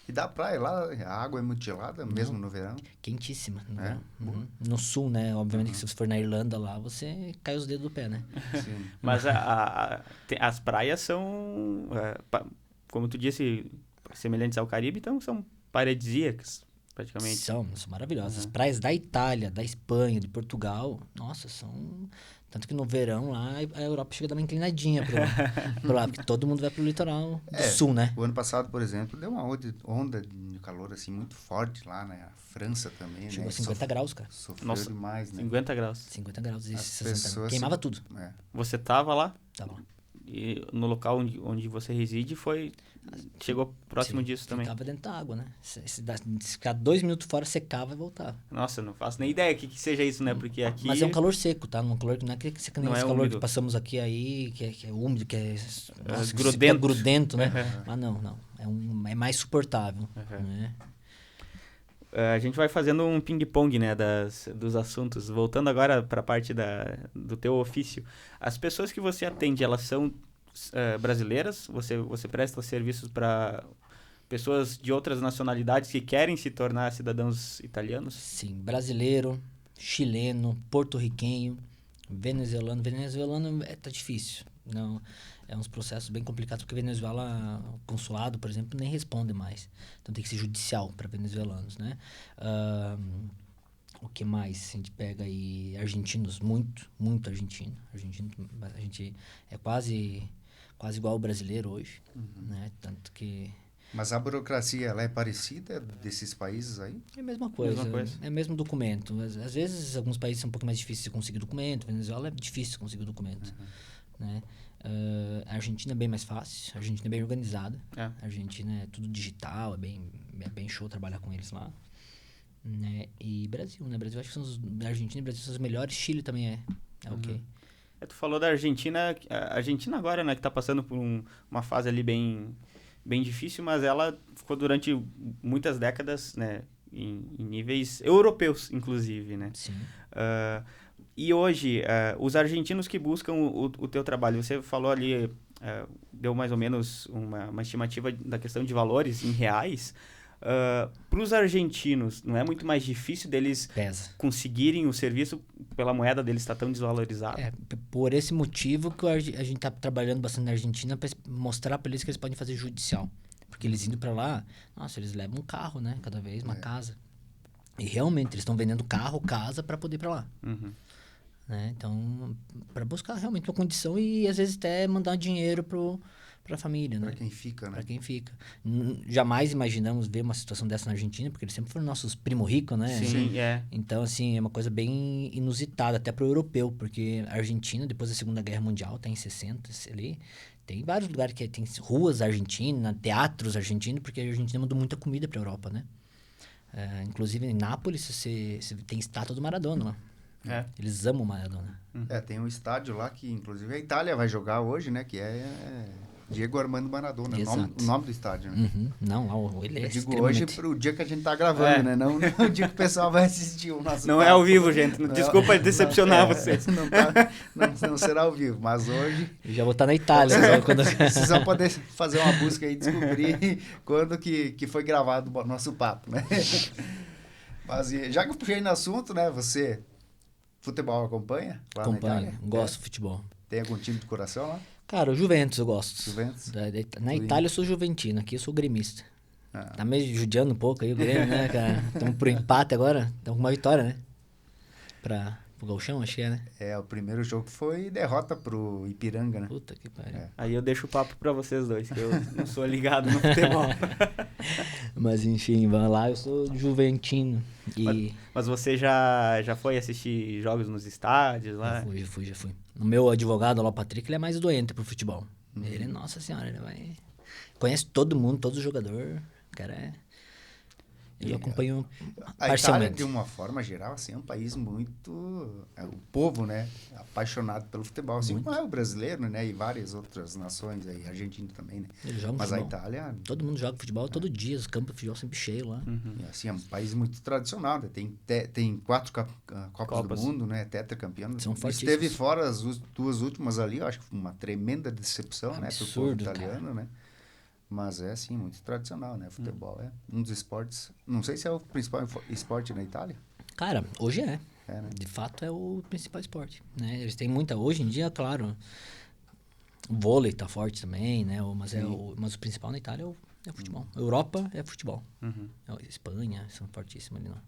E da praia lá, a água é muito gelada, mesmo no verão? Quentíssima. No verão. No sul, né? Obviamente que se você for na Irlanda lá, você cai os dedos do pé, né? Sim. Mas as praias são, como tu disse, semelhantes ao Caribe, então são paradisíacas, praticamente. São maravilhosas. As praias da Itália, da Espanha, de Portugal, nossa, são... Tanto que no verão lá, a Europa chega a dar uma inclinadinha pro lado, porque todo mundo vai pro litoral do sul, né? O ano passado, por exemplo, deu uma onda de calor assim muito forte lá, né? A França também, Chegou né? a 50 graus, cara. Sofreu demais, né? 50 graus. 50 graus e As 60 pessoas queimava tudo. Você tava lá? Tava lá. E no local onde você reside chegou próximo disso também? Ficava dentro da água, né? Se ficar 2 minutos fora, secava e voltava. Nossa, eu não faço nem ideia que seja isso, né? Porque aqui... Mas é um calor seco, tá? Um calor que não é que seca nem Não esse é calor úmido. que passamos aqui aí, que é úmido, que é... Nossa, grudento. fica grudento, né? Mas não. É mais suportável, né? A gente vai fazendo um ping-pong, né, dos assuntos. Voltando agora para a parte do teu ofício. As pessoas que você atende, elas são brasileiras? Você presta serviços para pessoas de outras nacionalidades que querem se tornar cidadãos italianos? Sim, brasileiro, chileno, porto-riquenho, venezuelano. Venezuelano tá difícil. Não, é uns processos bem complicados, porque Venezuela, o consulado, por exemplo, nem responde mais. Então tem que ser judicial para venezuelanos, né? O que mais? A gente pega aí argentinos, muito argentino. A gente é quase igual ao brasileiro hoje, né? Tanto que... Mas a burocracia, ela é parecida desses países aí? É a mesma coisa. É o mesmo documento. Às vezes, alguns países são um pouco mais difíceis de conseguir documento. Venezuela é difícil de conseguir documento, né? A Argentina é bem mais fácil. A Argentina é bem organizada. A Argentina é tudo digital, é bem show trabalhar com eles lá. Né? E Brasil, né? Brasil, acho que Argentina e Brasil são os melhores. Chile também é ok. Tu falou da Argentina. A Argentina agora, né, que tá passando por uma fase ali bem difícil, mas ela ficou durante muitas décadas, né, em níveis europeus, inclusive, né? Sim. E hoje, os argentinos que buscam o teu trabalho, você falou ali, deu mais ou menos uma estimativa da questão de valores em reais. Para os argentinos, não é muito mais difícil deles conseguirem o serviço pela moeda deles estar tão desvalorizada? Por esse motivo que a gente está trabalhando bastante na Argentina para mostrar para eles que eles podem fazer judicial. Porque eles indo para lá, nossa, eles levam um carro, né? Cada vez, uma casa. E realmente, eles estão vendendo carro, casa para poder ir para lá. Uhum. Né? Então, para buscar realmente uma condição e às vezes até mandar dinheiro para a família, né? Para quem fica, né? Para quem fica. Jamais imaginamos ver uma situação dessa na Argentina, porque eles sempre foram nossos primo rico, né? Sim, é. Então, assim, é uma coisa bem inusitada, até para o europeu, porque a Argentina, depois da Segunda Guerra Mundial, tá em 60 ali, tem vários lugares que tem ruas argentinas, teatros argentinos, porque a Argentina mandou muita comida para a Europa, né? Inclusive, em Nápoles, você tem estátua do Maradona lá. É. Eles amam o Maradona. Tem um estádio lá que, inclusive, a Itália vai jogar hoje, né? Que é Diego Armando Maradona, o nome do estádio, né? Uhum. Não, ele é Eu digo extremamente... hoje pro dia que a gente tá gravando, né? Não o dia que o pessoal vai assistir o nosso Não papo. é ao vivo, gente. Desculpa decepcionar vocês. Não será ao vivo, mas hoje... Eu já vou estar na Itália. Vocês vão poder fazer uma busca aí e descobrir quando que foi gravado o nosso papo, né? Mas já que eu puxei no assunto, né? Você, futebol acompanha? Lá Acompanho, na Itália? gosto de futebol. Tem algum time de coração lá? Cara, o Juventus eu gosto. Juventus? Na Itália eu sou juventino, aqui eu sou gremista. Ah. Tá meio judiando um pouco aí o Grêmio, né, cara? Estamos pro empate agora, estamos com uma vitória, né? Pro Gauchão, acho que é, né? O primeiro jogo foi derrota pro Ipiranga, né? Puta que pariu. Aí eu deixo o papo pra vocês dois, que eu não sou ligado no futebol. Mas enfim, vamos lá, eu sou juventino. Mas você já foi assistir jogos nos estádios lá? Já fui. O meu advogado lá, o Patrick, ele é mais doente pro futebol. Ele, nossa senhora, ele vai... Conhece todo mundo, todos os jogadores. O cara Eu acompanho A Itália, parcialmente. de uma forma geral, assim, é um país muito... o povo, né? Apaixonado pelo futebol. Assim como é o brasileiro, né? E várias outras nações aí. Argentina também, né? Eles jogam Mas futebol. a Itália... Todo mundo joga futebol todo dia. Os campos de futebol sempre cheios lá. Assim, é um país muito tradicional, né? Tem 4 Copas do Mundo, né? Tetracampeão. São fortíssimos. Esteve fora as duas últimas ali, eu acho que foi uma tremenda decepção, né? Pro povo Absurdo, italiano, cara. né? Mas é, assim, muito tradicional, né? Futebol é um dos esportes... Não sei se é o principal esporte na Itália. Cara, hoje é. É, né? De fato, é o principal esporte. Né? Eles têm muita... Hoje em dia, claro, o vôlei tá forte também, né? Mas o principal na Itália é o futebol. Europa é futebol. Espanha são fortíssimos ali, não.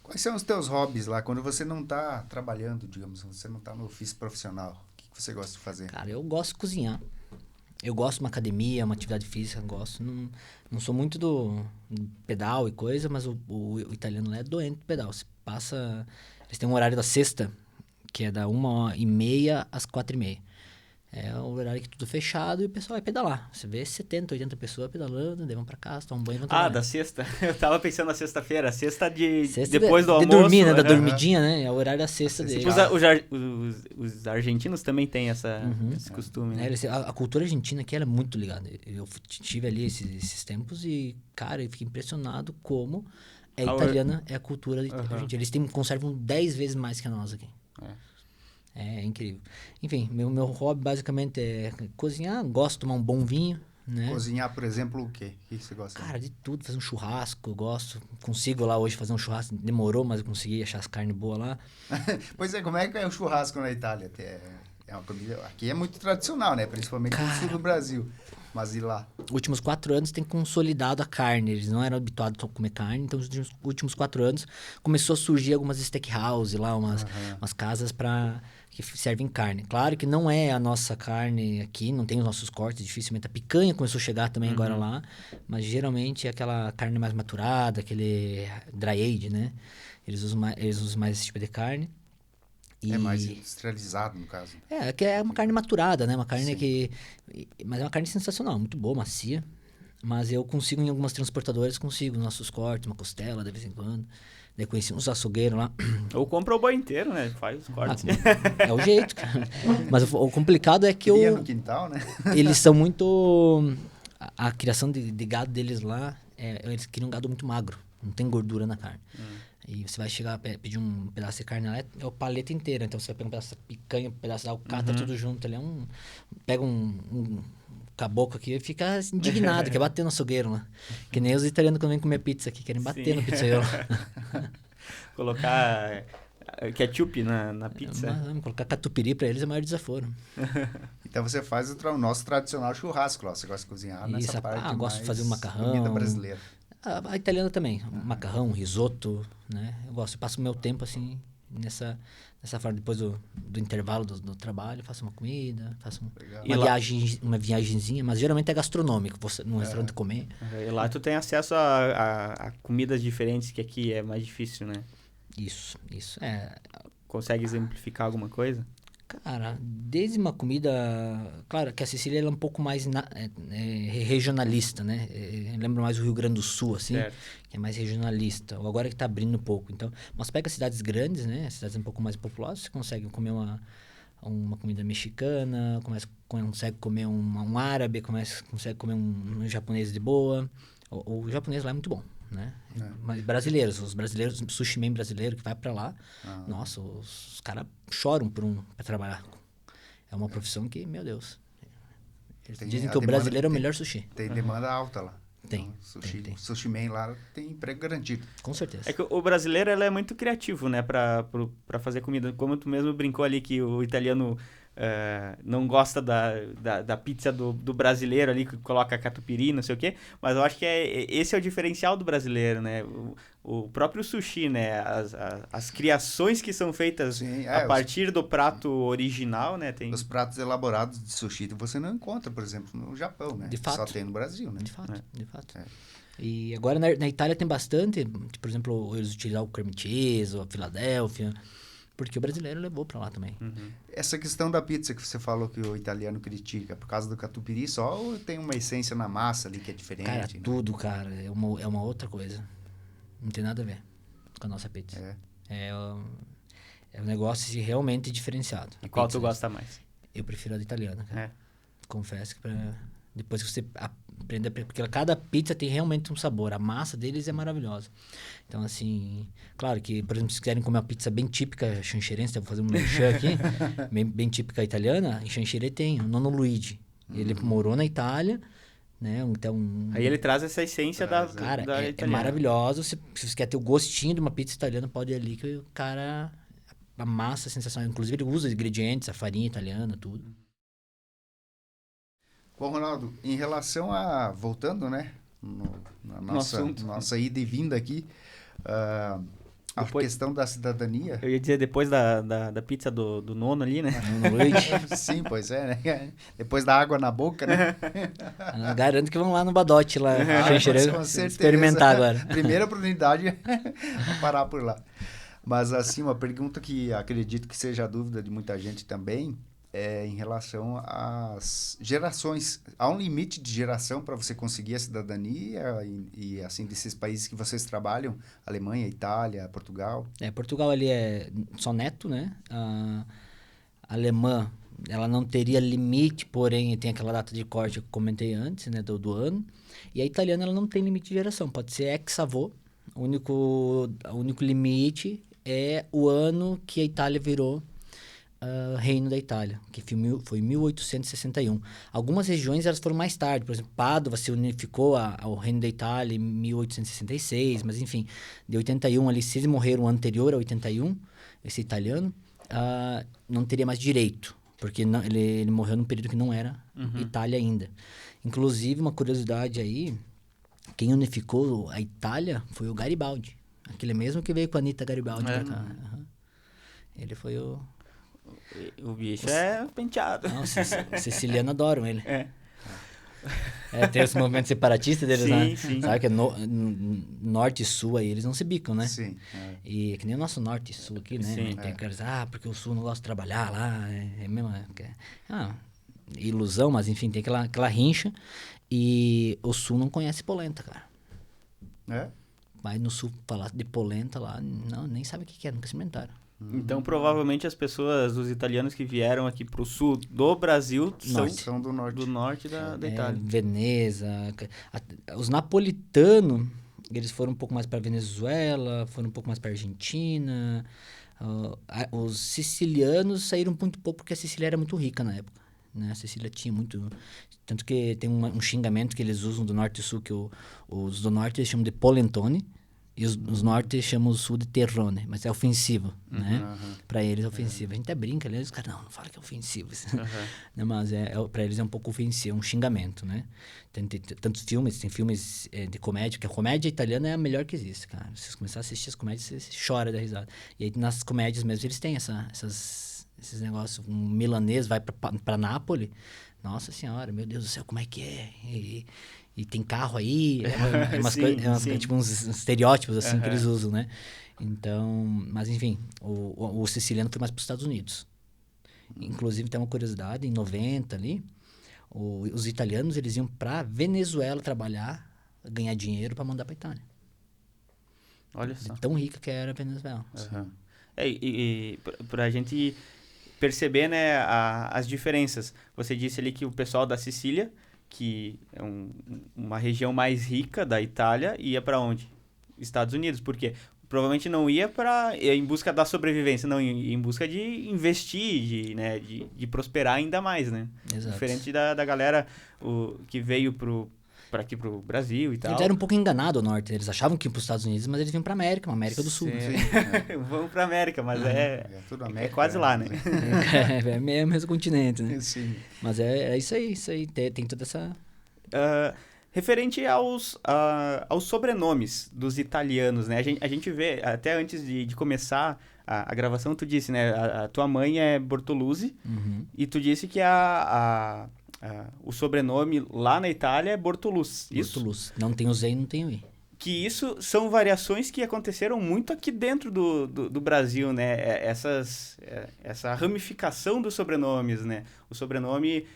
Quais são os teus hobbies lá? Quando você não tá trabalhando, digamos, você não tá no ofício profissional, o que você gosta de fazer? Cara, eu gosto de cozinhar. Eu gosto de uma academia, uma atividade física, gosto. Não sou muito do pedal e coisa, mas o italiano lá é doente do pedal. Você passa... Eles têm um horário da sexta, que é da 1h30 às 4h30. É o horário que tudo fechado e o pessoal vai pedalar. Você vê 70, 80 pessoas pedalando, daí vão pra casa, tomam um banho e vão trabalhar. Da sexta. Eu tava pensando na sexta-feira. Sexta Sexta depois do almoço. De dormir, né? Da dormidinha, né? É o horário da sexta dele. Os argentinos também têm esse costume, né? A cultura argentina aqui ela é muito ligada. Eu tive ali esses tempos e, cara, eu fiquei impressionado como italiana é a cultura argentina. Eles conservam 10 vezes mais que a nossa aqui. É incrível. Enfim, meu hobby basicamente é cozinhar. Gosto de tomar um bom vinho, né? Cozinhar, por exemplo, o quê? O que você gosta? Cara, de tudo. Fazer um churrasco, eu gosto. Consigo lá hoje fazer um churrasco. Demorou, mas eu consegui achar as carnes boas lá. Pois é, como é que é o churrasco na Itália? É uma comida... Aqui é muito tradicional, né? Principalmente no sul do Brasil. Mas e lá? Últimos 4 anos tem consolidado a carne. Eles não eram habituados a comer carne. Então, nos últimos 4 anos, começou a surgir algumas steakhouse lá, umas casas que servem carne. Claro que não é a nossa carne aqui, não tem os nossos cortes, dificilmente. A picanha começou a chegar também agora lá. Mas, geralmente, é aquela carne mais maturada, aquele dry age, né? Eles usam mais esse tipo de carne. É mais industrializado, no caso. Que é uma carne maturada, né? Uma carne mas é uma carne sensacional, muito boa, macia. Mas eu consigo, em algumas transportadoras, nossos cortes, uma costela, de vez em quando. Daí conheci uns açougueiros lá. Ou compra o boi inteiro, né? Faz os cortes. É o jeito, cara. Mas o complicado é que no quintal, né? Eles são muito... A criação de gado deles lá, eles criam um gado muito magro. Não tem gordura na carne. E você vai chegar, pedir um pedaço de carne lá, é o paleta inteiro. Então, você vai pegar um pedaço de picanha, um pedaço de alcatra, tudo junto. Ele pega um caboclo aqui e fica indignado, quer bater no açougueiro lá. Que nem os italianos quando vêm comer pizza aqui, querem bater no pizzaiolo. Colocar ketchup na pizza. Colocar catupiry pra eles é o maior desaforo. Então, você faz o nosso tradicional churrasco lá. Você gosta de cozinhar nessa parte gosto de fazer um macarrão. Comida brasileira. A italiana também. Macarrão, risoto, né? Eu gosto, eu passo o meu tempo, assim, nessa forma. Depois do intervalo do trabalho, faço uma comida, faço uma viagenzinha, mas geralmente é gastronômico, você num restaurante comer. E lá tu tem acesso a comidas diferentes, que aqui é mais difícil, né? Isso. Consegue exemplificar alguma coisa? Cara, desde uma comida... Claro que a Sicília ela é um pouco mais regionalista, né? Lembra mais o Rio Grande do Sul, assim, Certo. que é mais regionalista. Agora que tá abrindo um pouco. Então, mas pega cidades grandes, né? Cidades um pouco mais populosas, você consegue comer uma comida mexicana, consegue comer um árabe, consegue comer um japonês de boa. O japonês lá é muito bom, né? Mas os brasileiros, sushi man brasileiro que vai pra lá, nossa, os caras choram pra trabalhar. É uma profissão que, meu Deus. Eles dizem que o brasileiro é o melhor sushi. Tem demanda alta lá. Tem. Então, sushi man lá tem emprego garantido. Com certeza. É que o brasileiro ele é muito criativo, né, pra fazer comida. Como tu mesmo brincou ali que o italiano não gosta da pizza do brasileiro ali, que coloca catupiry, não sei o quê, mas eu acho que esse é o diferencial do brasileiro, né? O próprio sushi, né? As criações que são feitas a partir do prato original, né? Os pratos elaborados de sushi você não encontra, por exemplo, no Japão, né? De fato. Só tem no Brasil, né? De fato. E agora na Itália tem bastante, por exemplo, eles utilizam o cream cheese, a Filadélfia, porque o brasileiro levou pra lá também. Essa questão da pizza que você falou que o italiano critica, por causa do catupiry só, ou tem uma essência na massa ali que é diferente? Cara, né? tudo, cara, é uma outra coisa. Não tem nada a ver com a nossa pizza. É um negócio realmente diferenciado. E qual tu gosta mais? Eu prefiro a da italiana, cara. Confesso que depois que você aprende... Porque cada pizza tem realmente um sabor. A massa deles é maravilhosa. Então, assim... Claro que, por exemplo, se quiserem comer uma pizza bem típica xanxerense, vou fazer um merchan aqui, bem típica italiana, em Xanxerê tem o Nonno Luigi. Ele morou na Itália, né? Então... Aí ele traz essa essência da Cara, da é italiana. maravilhoso. Se você quer ter o gostinho de uma pizza italiana, pode ir ali que o cara... A massa é sensacional. Inclusive, ele usa ingredientes, a farinha italiana, tudo. Bom, Ronaldo, em relação a... Voltando, né? Na nossa ida e vinda aqui, a questão da cidadania... Eu ia dizer, depois da pizza do nono ali, né? Sim, pois é, né? Depois da água na boca, né? Garanto que vão lá no Badote, lá, com certeza. experimentar agora. Primeira oportunidade, parar por lá. Mas, assim, uma pergunta que acredito que seja a dúvida de muita gente também, é em relação às gerações. Há um limite de geração para você conseguir a cidadania e, assim, desses países que vocês trabalham? Alemanha, Itália, Portugal? Portugal ali é só neto, né? A alemã, ela não teria limite, porém tem aquela data de corte que eu comentei antes, né? Do ano. E a italiana, ela não tem limite de geração. Pode ser ex-avô. O único limite é o ano que a Itália virou Reino da Itália, que foi 1861. Algumas regiões elas foram mais tarde, por exemplo, Pádua se unificou ao Reino da Itália em 1866, mas enfim, de 81 ali, se eles morreram anterior a 81, esse italiano, não teria mais direito, porque ele morreu num período que não era Itália ainda. Inclusive, uma curiosidade aí, quem unificou a Itália foi o Garibaldi, aquele mesmo que veio com a Anita Garibaldi pra cá. Ele foi o... O bicho é penteado. Não, os sicilianos adoram ele. Tem os movimentos separatistas deles, né? Sim. Sabe que norte e sul aí, eles não se bicam, né? Sim. E que nem o nosso norte e sul aqui, né? Sim. Tem aqueles, porque o sul não gosta de trabalhar lá, mesmo... ilusão, mas enfim, tem aquela rincha. E o sul não conhece polenta, cara. Vai no sul falar de polenta lá, não, nem sabe o que é, nunca experimentaram. Então, provavelmente, as pessoas, os italianos que vieram aqui pro sul do Brasil são do norte da Itália. Veneza. Os napolitanos, eles foram um pouco mais para Venezuela, foram um pouco mais para Argentina. Os sicilianos saíram muito pouco porque a Sicília era muito rica na época. Né? A Sicília tinha muito... Tanto que tem um xingamento que eles usam do norte e sul, que os do norte eles chamam de polentone, e E os norte chamam o sul de terrone, mas é ofensivo, né? Aham. Pra eles é ofensivo. A gente até brinca, ali, os caras, não fala que é ofensivo. Né, mas pra eles é um pouco ofensivo, é um xingamento, né? Tem tantos filmes, tem filmes de comédia, que a comédia italiana é a melhor que existe, cara. Se você começar a assistir as comédias, você chora da risada. E aí nas comédias mesmo, eles têm esses negócios. Um milanês vai pra Nápoles, nossa senhora, meu Deus do céu, como é que é? E tem carro aí, tipo uns estereótipos assim que eles usam, né? Então, mas enfim, o siciliano foi mais para os Estados Unidos. Inclusive, tem uma curiosidade, em 90 ali, os italianos eles iam para Venezuela trabalhar, ganhar dinheiro para mandar para Itália. Olha só. De tão rica que era a Venezuela. E pra gente perceber, né, as diferenças. Você disse ali que o pessoal da Sicília, que é uma região mais rica da Itália, ia para onde? Estados Unidos. Por quê? Provavelmente não ia em busca da sobrevivência, não, em busca de investir, de prosperar ainda mais, né? Exato. Diferente da galera que veio para aqui pro Brasil e tal. Eles eram um pouco enganados ao norte. Eles achavam que iam para os Estados Unidos, mas eles vinham para América, uma América do Sul. Vamos para América, mas tudo é América, quase lá, né? É mesmo continente, né? Sim. Mas é isso aí. Tem toda essa... Referente aos sobrenomes dos italianos, né? A gente vê, até antes de começar a gravação, tu disse, né? A tua mãe é Bortoluzzi, e tu disse que o sobrenome lá na Itália é Bortoluz. Bortoluz. Não tem o Z e não tem o I. Que isso são variações que aconteceram muito aqui dentro do Brasil, né? Essa ramificação dos sobrenomes, né? O sobrenome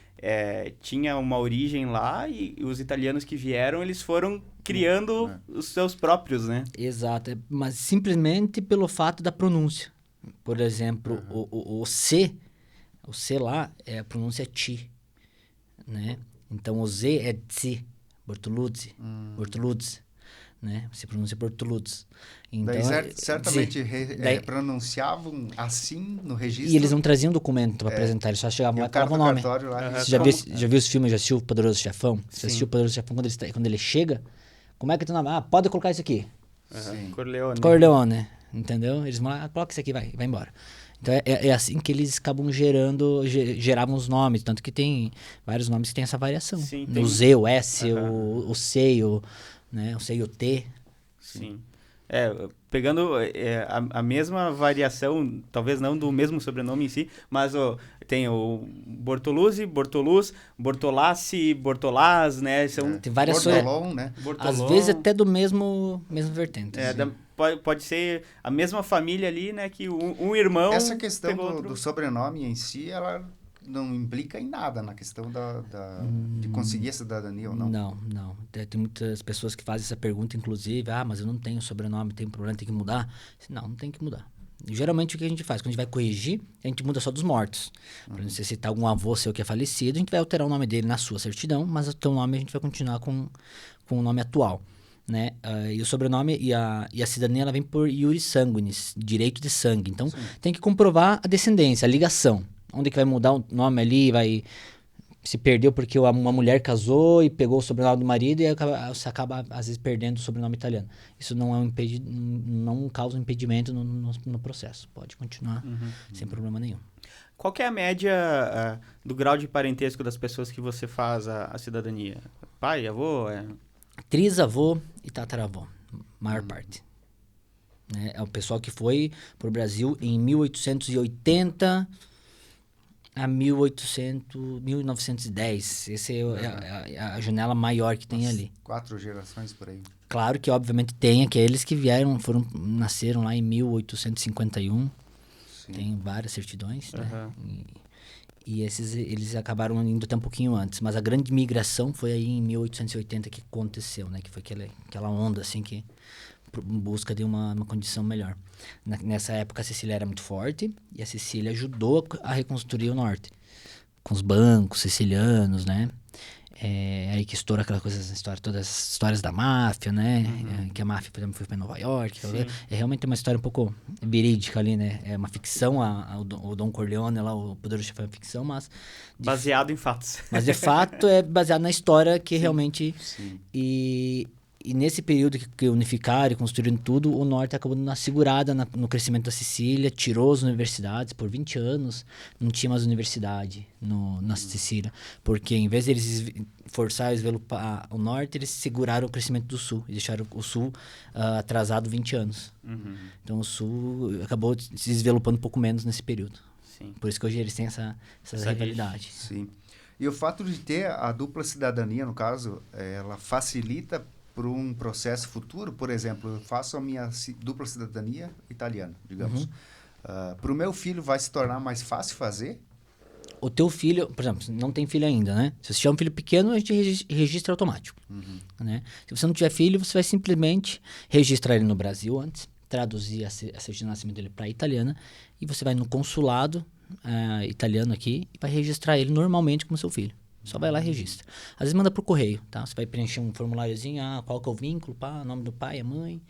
tinha uma origem lá e os italianos que vieram, eles foram criando os seus próprios, né? Exato. Mas simplesmente pelo fato da pronúncia. Por exemplo, o C lá, a pronúncia é ti, né? Então, o Z é tzi, Bortoluzzi, Bortoluzzi. Né? Se pronuncia Bortoluzzi. Então, daí certamente pronunciavam assim no registro. E eles não traziam documento para apresentar, eles só chegavam lá e colocavam o nome. Você já viu os filmes, já assistiu o Poderoso Chefão? Você assistiu o Poderoso Chefão quando ele chega? Como é que é teu nome? pode colocar isso aqui. Corleone, entendeu? Eles vão lá, coloca isso aqui, vai embora. Então é assim que eles acabam geravam os nomes, tanto que tem vários nomes que tem essa variação. Sim, o Z, o S, o C, né? O C e o T. Sim. Pegando a mesma variação, talvez não do mesmo sobrenome em si, mas tem o Bortoluzzi, Bortoluz, Bortolassi, Bortolaz, né? Tem várias Bortolon, né? Às vezes até do mesmo vertente. Pode ser a mesma família ali, né? Que um irmão... Essa questão do sobrenome em si, ela não implica em nada na questão de conseguir a cidadania ou não? Não. Tem muitas pessoas que fazem essa pergunta, inclusive, mas eu não tenho sobrenome, tem problema, tem que mudar. Não tem que mudar. Geralmente o que a gente faz? Quando a gente vai corrigir, a gente muda só dos mortos. Para necessitar algum avô seu que é falecido, a gente vai alterar o nome dele na sua certidão, mas o teu nome a gente vai continuar com o nome atual. Né? E o sobrenome e a cidadania ela vem por iuris sanguinis, direito de sangue. Então, tem que comprovar a descendência, a ligação. Onde que vai mudar o nome ali, se perdeu porque uma mulher casou e pegou o sobrenome do marido e você acaba, às vezes, perdendo o sobrenome italiano. Isso não não causa impedimento no processo. Pode continuar sem problema nenhum. Qual que é a média do grau de parentesco das pessoas que você faz a cidadania? Pai, avô? Trisavô e tataravô, maior parte. Né? É o pessoal que foi para o Brasil em 1880 a 1910. Essa é a janela maior que tem ali. 4 gerações por aí. Claro que, obviamente, tem aqueles que nasceram lá em 1851. Sim. Tem várias certidões, né? E esses, eles acabaram indo até um pouquinho antes. Mas a grande migração foi aí em 1880 que aconteceu, né? Que foi aquela onda, assim, que em busca de uma condição melhor. Nessa época, a Sicília era muito forte e a Sicília ajudou a reconstruir o norte. Com os bancos sicilianos, né? Aí que estoura aquela coisa, todas as histórias da máfia, né? Que a máfia, por exemplo, foi para Nova York. É realmente uma história um pouco verídica ali, né? É uma ficção, o Don Corleone lá, o Poderoso Chefão é ficção, mas... Baseado em fatos. Mas, de fato, é baseado na história que realmente... Sim. E E nesse período que unificaram e construíram tudo, o Norte acabou dando uma segurada no crescimento da Sicília, tirou as universidades por 20 anos, não tinha mais universidade na Sicília, porque em vez de eles forçar a desenvolver o Norte, eles seguraram o crescimento do Sul e deixaram o Sul atrasado 20 anos. Então o Sul acabou se desenvolvendo um pouco menos nesse período. Sim. Por isso que hoje eles têm essa rivalidade. Sim. E o fato de ter a dupla cidadania, no caso, ela facilita para um processo futuro. Por exemplo, eu faço a minha dupla cidadania italiana, digamos. Para o meu filho vai se tornar mais fácil fazer? O teu filho, por exemplo, não tem filho ainda, né? Se você tiver um filho pequeno, a gente registra automático. Né? Se você não tiver filho, você vai simplesmente registrar ele no Brasil antes, traduzir a certidão de nascimento dele para italiana, e você vai no consulado italiano aqui e vai registrar ele normalmente como seu filho. Só vai lá e registra. Às vezes manda por correio, tá? Você vai preencher um formuláriozinho, qual que é o vínculo, nome do pai, a mãe.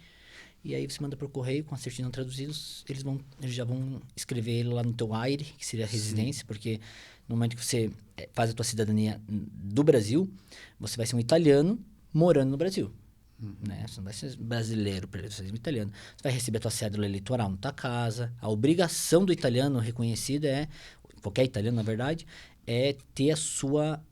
E aí você manda por correio com a certidão traduzida, eles já vão escrever ele lá no teu AIRE, que seria a residência, porque no momento que você faz a tua cidadania do Brasil, você vai ser um italiano morando no Brasil. Né? Você não vai ser brasileiro, você vai ser um italiano. Você vai receber a tua cédula eleitoral na tua casa. A obrigação do italiano reconhecido qualquer italiano, na verdade, é ter a sua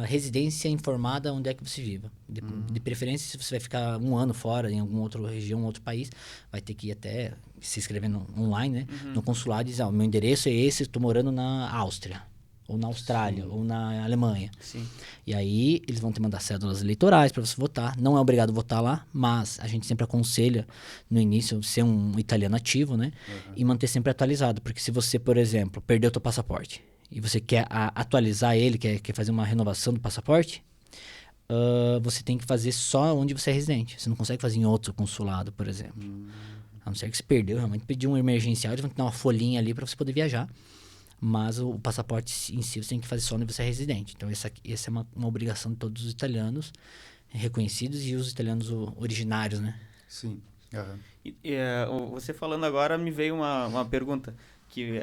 residência informada onde é que você viva. De preferência, se você vai ficar um ano fora, em alguma outra região, outro país, vai ter que ir até se inscrever online, né? No consulado e dizer, o meu endereço é esse, estou morando na Áustria, ou na Austrália, ou na Alemanha. Sim. E aí, eles vão te mandar cédulas eleitorais para você votar. Não é obrigado a votar lá, mas a gente sempre aconselha, no início, ser um italiano ativo, né? E manter sempre atualizado. Porque se você, por exemplo, perdeu o teu passaporte e você quer atualizar ele, quer fazer uma renovação do passaporte, você tem que fazer só onde você é residente. Você não consegue fazer em outro consulado, por exemplo. A não ser que você perdeu, realmente pediu um emergencial, eles vão te dar uma folhinha ali para você poder viajar. Mas o passaporte em si você tem que fazer só onde você é residente. Então, essa é uma obrigação de todos os italianos reconhecidos e os italianos originários, né? Sim. Você falando agora, me veio uma pergunta que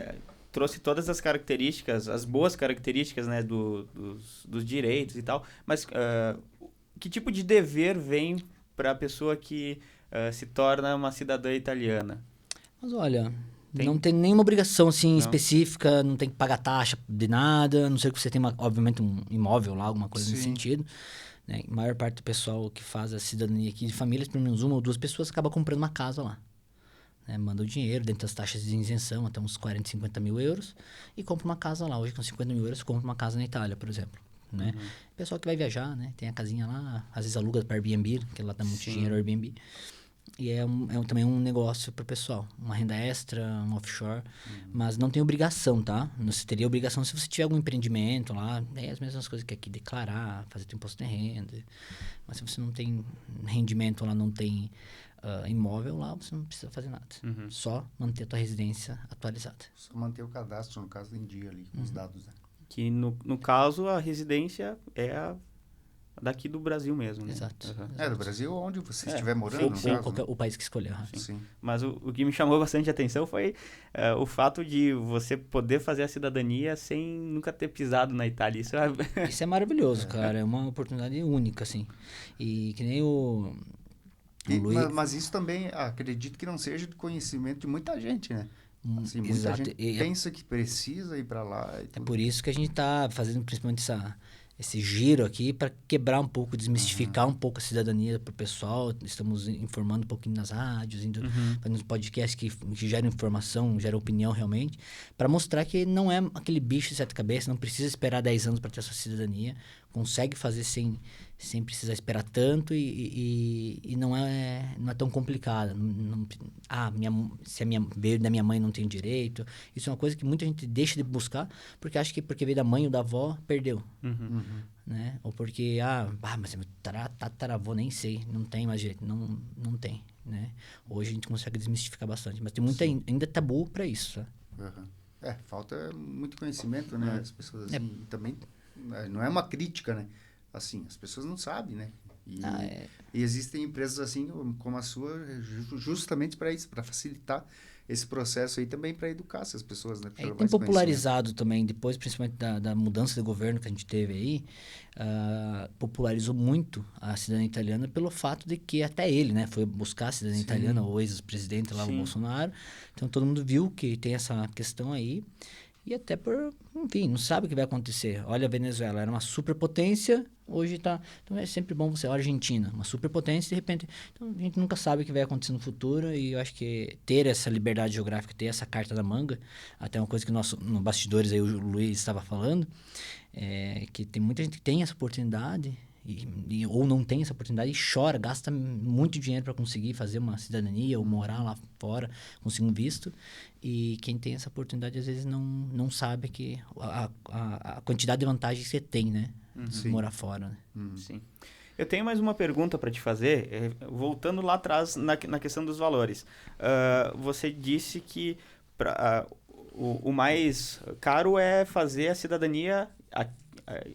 trouxe todas as características, as boas características, né, dos direitos e tal, mas que tipo de dever vem para a pessoa que se torna uma cidadã italiana? Mas olha... Não tem nenhuma obrigação assim específica, não tem que pagar taxa de nada, a não ser que você tenha, obviamente, um imóvel lá, alguma coisa nesse sentido. Né? A maior parte do pessoal que faz a cidadania aqui de famílias, pelo menos uma ou duas pessoas, acaba comprando uma casa lá. Né? Manda o dinheiro dentro das taxas de isenção, até uns 40, 50 mil euros, e compra uma casa lá. Hoje, com 50 mil euros, compra uma casa na Itália, por exemplo. Né? Pessoal que vai viajar, né? Tem a casinha lá, às vezes aluga para Airbnb, que lá dá muito dinheiro Airbnb. E também um negócio para o pessoal. Uma renda extra, um offshore. Mas não tem obrigação, tá? Você teria obrigação se você tiver algum empreendimento lá. É as mesmas coisas que aqui. Declarar, fazer teu imposto de renda. Mas se você não tem rendimento lá, não tem imóvel lá, você não precisa fazer nada. Só manter a tua residência atualizada. Só manter o cadastro, no caso, em dia ali, com os dados, né? Que no caso, a residência é daqui do Brasil mesmo, né? Exato. Do Brasil onde você estiver morando, no caso, o país que escolher. Sim. Mas o que me chamou bastante atenção foi o fato de você poder fazer a cidadania sem nunca ter pisado na Itália. Isso é maravilhoso, cara. É uma oportunidade única, assim. E que nem o Luiz... Mas isso também, acredito que não seja de conhecimento de muita gente, né? Assim, muita Exato. gente pensa que precisa ir para lá. E tudo. É por isso que a gente está fazendo principalmente esse giro aqui para quebrar um pouco, desmistificar um pouco a cidadania para o pessoal. Estamos informando um pouquinho nas rádios, fazendo podcasts que geram informação, geram opinião realmente, para mostrar que não é aquele bicho de sete cabeças, não precisa esperar 10 anos para ter a sua cidadania, consegue fazer sem precisar esperar tanto e não é tão complicada. Se a minha veio da minha mãe não tem direito. Isso é uma coisa que muita gente deixa de buscar porque acha que porque veio da mãe ou da avó, perdeu. Né? Ou porque, mas meu tataravô nem sei, não tem mais direito. Não tem. Né? Hoje a gente consegue desmistificar bastante, mas tem ainda tabu para isso. Tá? Falta muito conhecimento, né? As pessoas assim, também não é uma crítica, né? Assim, as pessoas não sabem, né? E existem empresas assim como a sua justamente para isso, para facilitar esse processo aí também, para educar essas pessoas, né? Tem popularizado também, depois principalmente da mudança de governo que a gente teve aí, popularizou muito a cidadania italiana pelo fato de que até ele, né, foi buscar a cidadania italiana, o ex-presidente lá, o Bolsonaro. Então todo mundo viu que tem essa questão aí. E até enfim, não sabe o que vai acontecer. Olha a Venezuela, era uma superpotência, hoje tá... Então é sempre bom você... A Argentina, uma superpotência, de repente... Então a gente nunca sabe o que vai acontecer no futuro e eu acho que ter essa liberdade geográfica, ter essa carta na manga, até uma coisa que no bastidores aí o Luiz estava falando, que tem muita gente que tem essa oportunidade... ou não tem essa oportunidade e chora, gasta muito dinheiro para conseguir fazer uma cidadania ou morar lá fora, conseguir um visto. E quem tem essa oportunidade, às vezes, não sabe que a quantidade de vantagens que você tem, né? Morar fora. Né? Sim. Eu tenho mais uma pergunta para te fazer, voltando lá atrás na questão dos valores. Você disse que o mais caro é fazer a cidadania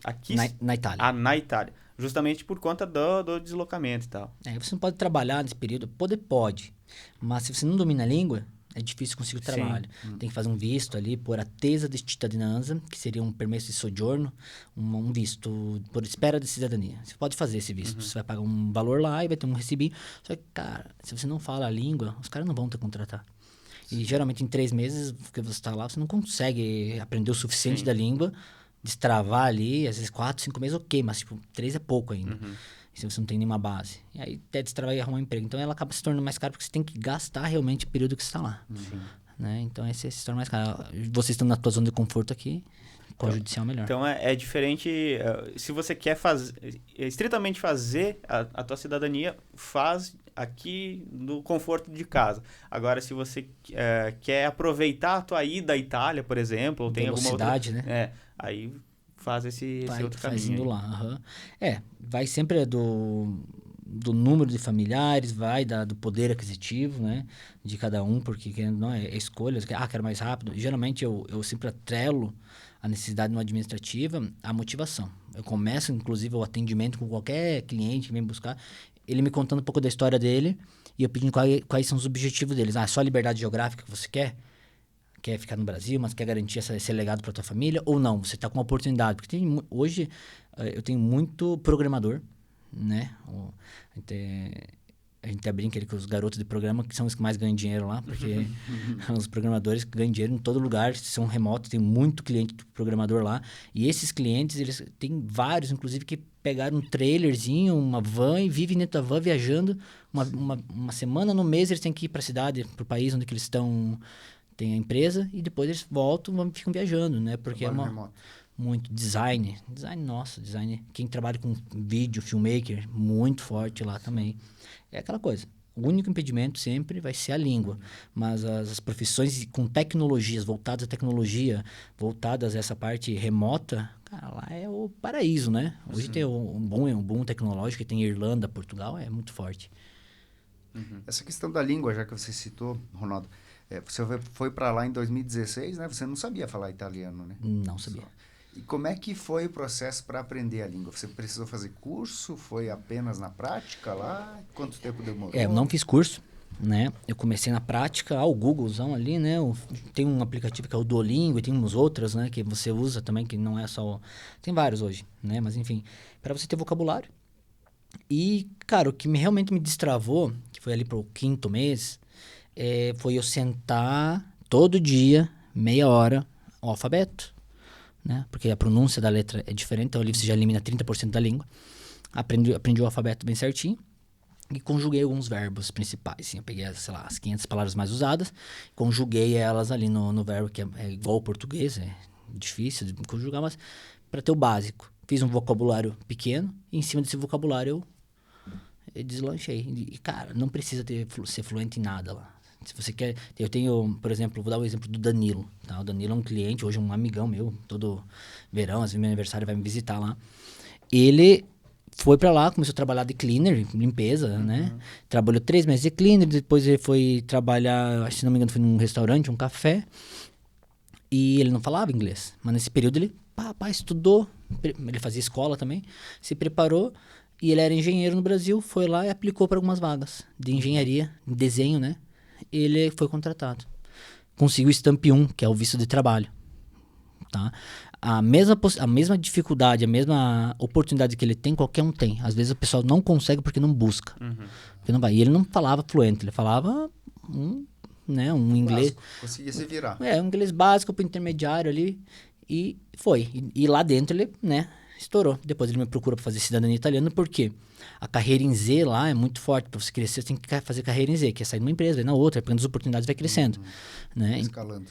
aqui... Na Itália. Na Itália. Justamente por conta do deslocamento e tal. Você não pode trabalhar nesse período. Pode. Mas se você não domina a língua, é difícil conseguir o trabalho. Tem que fazer um visto ali, por attesa di cittadinanza, que seria um permesso de soggiorno, um visto por espera de cidadania. Você pode fazer esse visto. Você vai pagar um valor lá e vai ter um recibinho. Só que, cara, se você não fala a língua, os caras não vão te contratar. E geralmente em 3 meses que você está lá, você não consegue aprender o suficiente da língua, destravar ali, às vezes 4, 5 meses, ok, mas 3 é pouco ainda. Se você não tem nenhuma base. E aí até destravar e arrumar um emprego. Então ela acaba se tornando mais cara porque você tem que gastar realmente o período que você está lá. Né? Então esse se torna mais caro. Vocês estão na tua zona de conforto aqui, com a judicial melhor. Então é diferente. Se você quer estritamente fazer a tua cidadania, faz aqui no conforto de casa. Agora, se você quer aproveitar a tua ida à Itália, por exemplo, ou tem alguma outra... né? Aí faz esse outro caminho. Vai indo lá. Vai sempre do número de familiares, vai do poder aquisitivo, né? De cada um, porque não é escolha. Quero mais rápido. Geralmente eu sempre atrelo a necessidade no administrativa à motivação. Eu começo, inclusive, o atendimento com qualquer cliente que vem buscar, ele me contando um pouco da história dele e eu pedindo quais são os objetivos deles. Só a liberdade geográfica que você quer? Quer ficar no Brasil, mas quer garantir esse legado para tua família? Ou não? Você está com uma oportunidade. Porque hoje eu tenho muito programador, né? A gente até brinca que os garotos de programa que são os que mais ganham dinheiro lá, porque os programadores que ganham dinheiro em todo lugar, são remotos, tem muito cliente do programador lá. E esses clientes, eles têm vários, inclusive, que pegaram um trailerzinho, uma van e vivem dentro da van viajando. Uma semana no mês eles têm que ir para a cidade, para o país onde que eles estão... Tem a empresa e depois eles voltam e ficam viajando, né? Porque muito design. Quem trabalha com vídeo, filmmaker, muito forte lá também. É aquela coisa. O único impedimento sempre vai ser a língua. Mas as profissões com tecnologias, voltadas à tecnologia, voltadas a essa parte remota, cara, lá é o paraíso, né? Hoje tem um boom tecnológico, tem Irlanda, Portugal, é muito forte. Essa questão da língua, já que você citou, Ronaldo, você foi para lá em 2016, né? Você não sabia falar italiano, né? Não sabia. E como é que foi o processo para aprender a língua? Você precisou fazer curso? Foi apenas na prática lá? Quanto tempo demorou? Eu não fiz curso, né? Eu comecei na prática, o Googlezão ali, né? Tem um aplicativo que é o Duolingo e tem uns outros, né? Que você usa também, que não é só... Tem vários hoje, né? Mas enfim, para você ter vocabulário. E, cara, o que realmente me destravou, que foi ali pro 5º mês... foi eu sentar todo dia, meia hora, o alfabeto, né? Porque a pronúncia da letra é diferente, então ali você já elimina 30% da língua. Aprendi o alfabeto bem certinho e conjuguei alguns verbos principais. Assim, eu peguei, sei lá, as 500 palavras mais usadas, conjuguei elas ali no verbo, que é igual ao português, é difícil de conjugar, mas para ter o básico. Fiz um vocabulário pequeno e em cima desse vocabulário eu deslanchei. E, cara, não precisa ser fluente em nada lá. Se você quer... Eu tenho, por exemplo, vou dar o exemplo do Danilo. Tá? O Danilo é um cliente, hoje é um amigão meu. Todo verão, às vezes meu aniversário, vai me visitar lá. Ele foi pra lá, começou a trabalhar de cleaner, limpeza, né? Trabalhou 3 meses de cleaner, depois ele foi trabalhar, acho que se não me engano, foi num restaurante, um café. E ele não falava inglês. Mas nesse período ele estudou. Ele fazia escola também. Se preparou. E ele era engenheiro no Brasil, foi lá e aplicou para algumas vagas de engenharia, desenho, né? Ele foi contratado. Conseguiu o Stamp 1, que é o visto de trabalho. Tá? A mesma dificuldade, a mesma oportunidade que ele tem, qualquer um tem. Às vezes o pessoal não consegue porque não busca. Porque não vai. E ele não falava fluente, ele falava um inglês. Básico. Conseguia se virar. Um inglês básico para intermediário ali. E foi. E lá dentro ele, né, estourou. Depois ele me procura para fazer cidadania italiana, porque a carreira em Z lá é muito forte. Para você crescer, você tem que fazer carreira em Z, que é sair de uma empresa, vai na outra, pegando as oportunidades, vai crescendo. Né?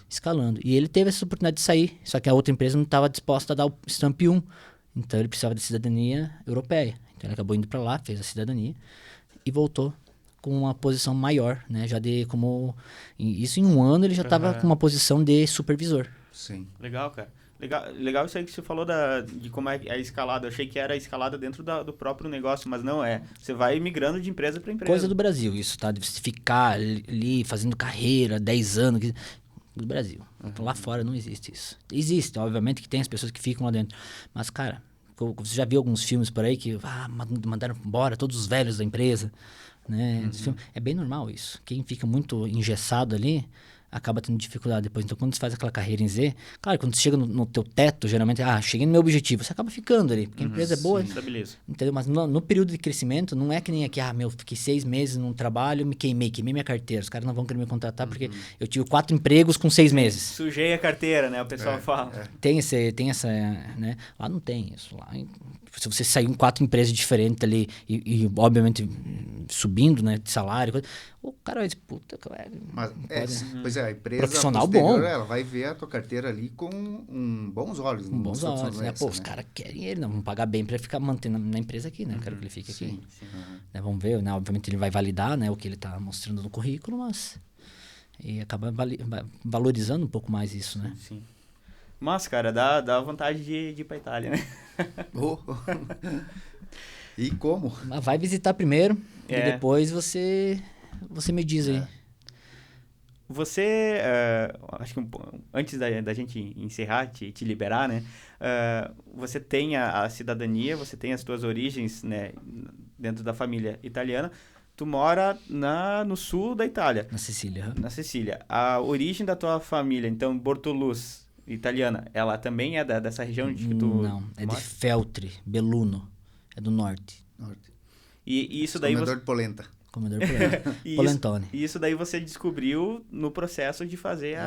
Escalando. E ele teve essa oportunidade de sair, só que a outra empresa não estava disposta a dar o Stamp 1. Então ele precisava de cidadania europeia. Então ele acabou indo para lá, fez a cidadania e voltou com uma posição maior, né? Já de como... Isso em um ano ele já estava com uma posição de supervisor. Sim. Legal, cara. Legal isso aí que você falou de como é a escalada. Eu achei que era a escalada dentro do próprio negócio, mas não é. Você vai migrando de empresa para empresa. Coisa do Brasil, isso, tá? De você ficar ali fazendo carreira, 10 anos... Do Brasil. Lá fora não existe isso. Existe, obviamente, que tem as pessoas que ficam lá dentro. Mas, cara, você já viu alguns filmes por aí que mandaram embora todos os velhos da empresa, né? É bem normal isso. Quem fica muito engessado ali acaba tendo dificuldade depois. Então, quando você faz aquela carreira em Z, claro, quando você chega no teu teto, geralmente, cheguei no meu objetivo, você acaba ficando ali, porque a empresa é boa. Estabiliza. Entendeu? Mas no período de crescimento, não é que nem aqui, fiquei 6 meses num trabalho, me queimei minha carteira. Os caras não vão querer me contratar porque eu tive 4 empregos com 6 meses. Sujei a carteira, né? O pessoal fala. Tem essa, né? Lá não tem isso. Lá, se você sair em 4 empresas diferentes ali e obviamente, subindo, né, de salário, o cara vai dizer, puta, cara... Pois é, a empresa profissional posterior, bom. Ela vai ver a tua carteira ali com bons olhos. Com bons olhos, né? Os caras querem ele, não vão pagar bem para ficar mantendo na empresa aqui, né? Quero que ele fique aqui. Sim. Né? Vamos ver, né? Obviamente ele vai validar, né, o que ele tá mostrando no currículo, mas... E acaba valorizando um pouco mais isso, né? Sim. Mas, cara, dá vontade de ir pra Itália, né? E como? Vai visitar primeiro e depois você me diz aí. Você, acho que antes da gente encerrar, te liberar, né? Você tem a cidadania, você tem as tuas origens, né, dentro da família italiana. Tu mora no sul da Itália. Na Sicília. Na Sicília. A origem da tua família, então, Bortolus, italiana, ela também é dessa região de que tu... Não, é de Feltre, Belluno. É do norte. E isso daí Comedor de polenta. Comedor polentone. E isso daí você descobriu no processo de fazer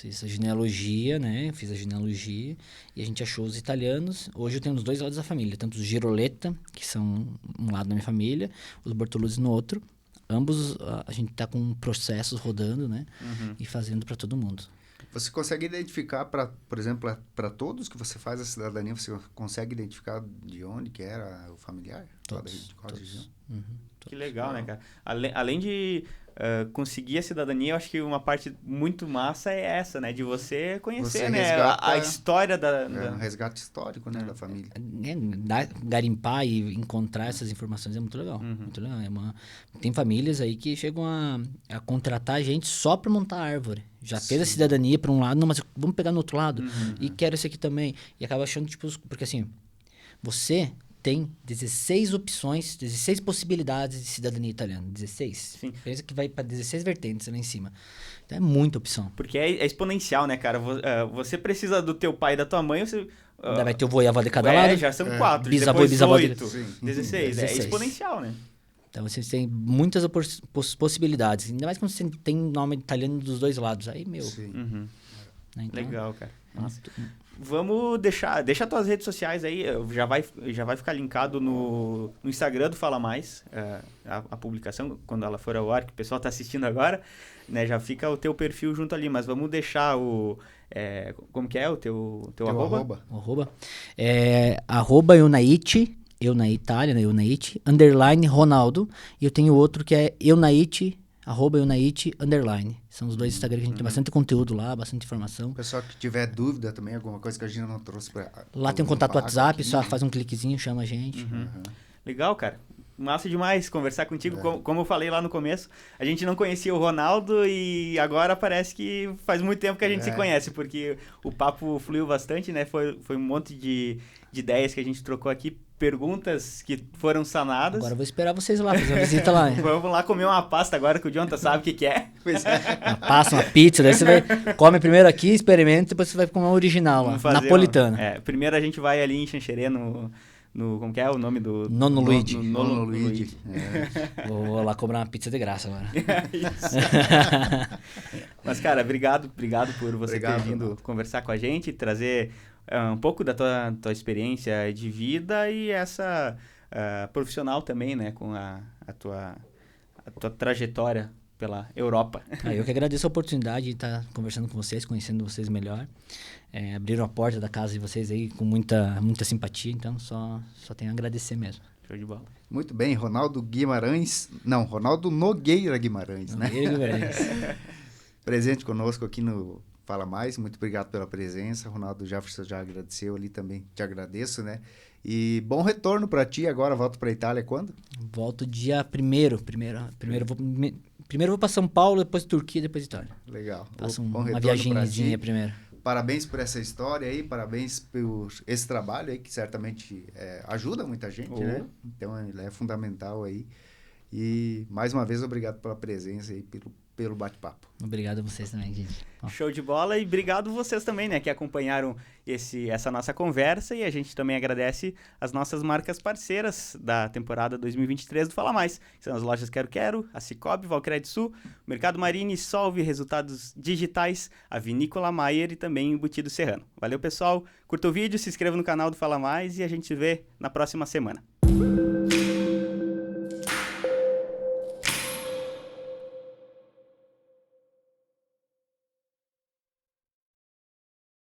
Isso, a genealogia, né? Eu fiz a genealogia e a gente achou os italianos. Hoje eu tenho os dois lados da família. Tanto os Giroletta, que são um lado da minha família, os Bortoluzzi no outro. Ambos a gente tá com processos rodando, né? E fazendo para todo mundo. Você consegue identificar, por exemplo, para todos que você faz a cidadania, você consegue identificar de onde que era o familiar? Todos. Que legal, né, cara? Além de conseguir a cidadania, eu acho que uma parte muito massa é essa, né? De você conhecer, né? A história um resgate histórico, né, da família. Garimpar e encontrar essas informações é muito legal. Muito legal. Tem famílias aí que chegam a contratar a gente só para montar árvore. Já fez a cidadania para um lado, não, mas vamos pegar no outro lado. E quero esse aqui também. E acaba achando, porque assim, você tem 16 opções, 16 possibilidades de cidadania italiana. 16. Sim. Pensa que vai para 16 vertentes lá em cima. Então é muita opção. Porque é exponencial, né, cara? Você precisa do teu pai e da tua mãe, você... Ainda vai ter o vô e a avó de cada lado. Já são 4. Bisavô e bisavó. 16. É exponencial, né? Então vocês têm muitas possibilidades. Ainda mais quando você tem nome italiano dos dois lados. Aí, meu... Né, então, legal, cara. Nossa. Vamos deixa tuas redes sociais aí, já vai ficar linkado no Instagram do Fala Mais, a publicação, quando ela for ao ar, que o pessoal está assistindo agora, né, já fica o teu perfil junto ali, mas vamos deixar como que é o teu arroba? Arroba. Arroba Eunaite, eu na Itália, né, Eunaite, _ Ronaldo, e eu tenho outro que é Eunaite, @Eunaite_. São os dois Instagram que a gente tem bastante conteúdo lá, bastante informação. O pessoal que tiver dúvida também, alguma coisa que a gente não trouxe para... Lá tem um contato WhatsApp, só faz um cliquezinho, chama a gente. Legal, cara. Massa demais conversar contigo. Como eu falei lá no começo, a gente não conhecia o Ronaldo e agora parece que faz muito tempo que a gente se conhece, porque o papo fluiu bastante, né? Foi um monte de ideias que a gente trocou aqui, perguntas que foram sanadas. Agora eu vou esperar vocês lá, fazer uma visita lá. Vamos lá comer uma pasta agora que o Jonathan sabe o que é. Pois é. Uma pasta, uma pizza, daí você come primeiro aqui, experimenta, depois você vai comer uma original lá, napolitana. Primeiro a gente vai ali em Xanxerê como que é o nome do... Nono Luigi. Nono Luigi. Vou lá cobrar uma pizza de graça agora. Isso. Mas, cara, obrigado por você ter vindo conversar com a gente, trazer um pouco da tua experiência de vida e essa profissional também, né, com a tua trajetória pela Europa. Eu que agradeço a oportunidade de estar conversando com vocês, conhecendo vocês melhor. Abriram a porta da casa de vocês aí com muita simpatia, então só tenho a agradecer mesmo. Show de bola. Muito bem, Ronaldo Nogueira Guimarães, né? Presente conosco aqui no Fala Mais, muito obrigado pela presença. Ronaldo Jefferson já agradeceu ali também, te agradeço, né? E bom retorno para ti agora, volto para a Itália quando? Volto dia 1º. Primeiro vou para São Paulo, depois Turquia, depois Itália. Legal. Faço uma viagemzinha primeiro. Parabéns por essa história aí, parabéns por esse trabalho aí, que certamente ajuda muita gente, né? Então, ele é fundamental aí. E, mais uma vez, obrigado pela presença aí, pelo bate-papo. Obrigado a vocês também, gente. Show de bola e obrigado vocês também, né, que acompanharam essa nossa conversa e a gente também agradece as nossas marcas parceiras da temporada 2023 do Fala Mais, que são as lojas Quero, a Cicobi, Valcredsul, Mercado Marini, Solve, Resultados Digitais, a Vinícola Maier e também o Embutido Serrano. Valeu, pessoal, curta o vídeo, se inscreva no canal do Fala Mais e a gente se vê na próxima semana.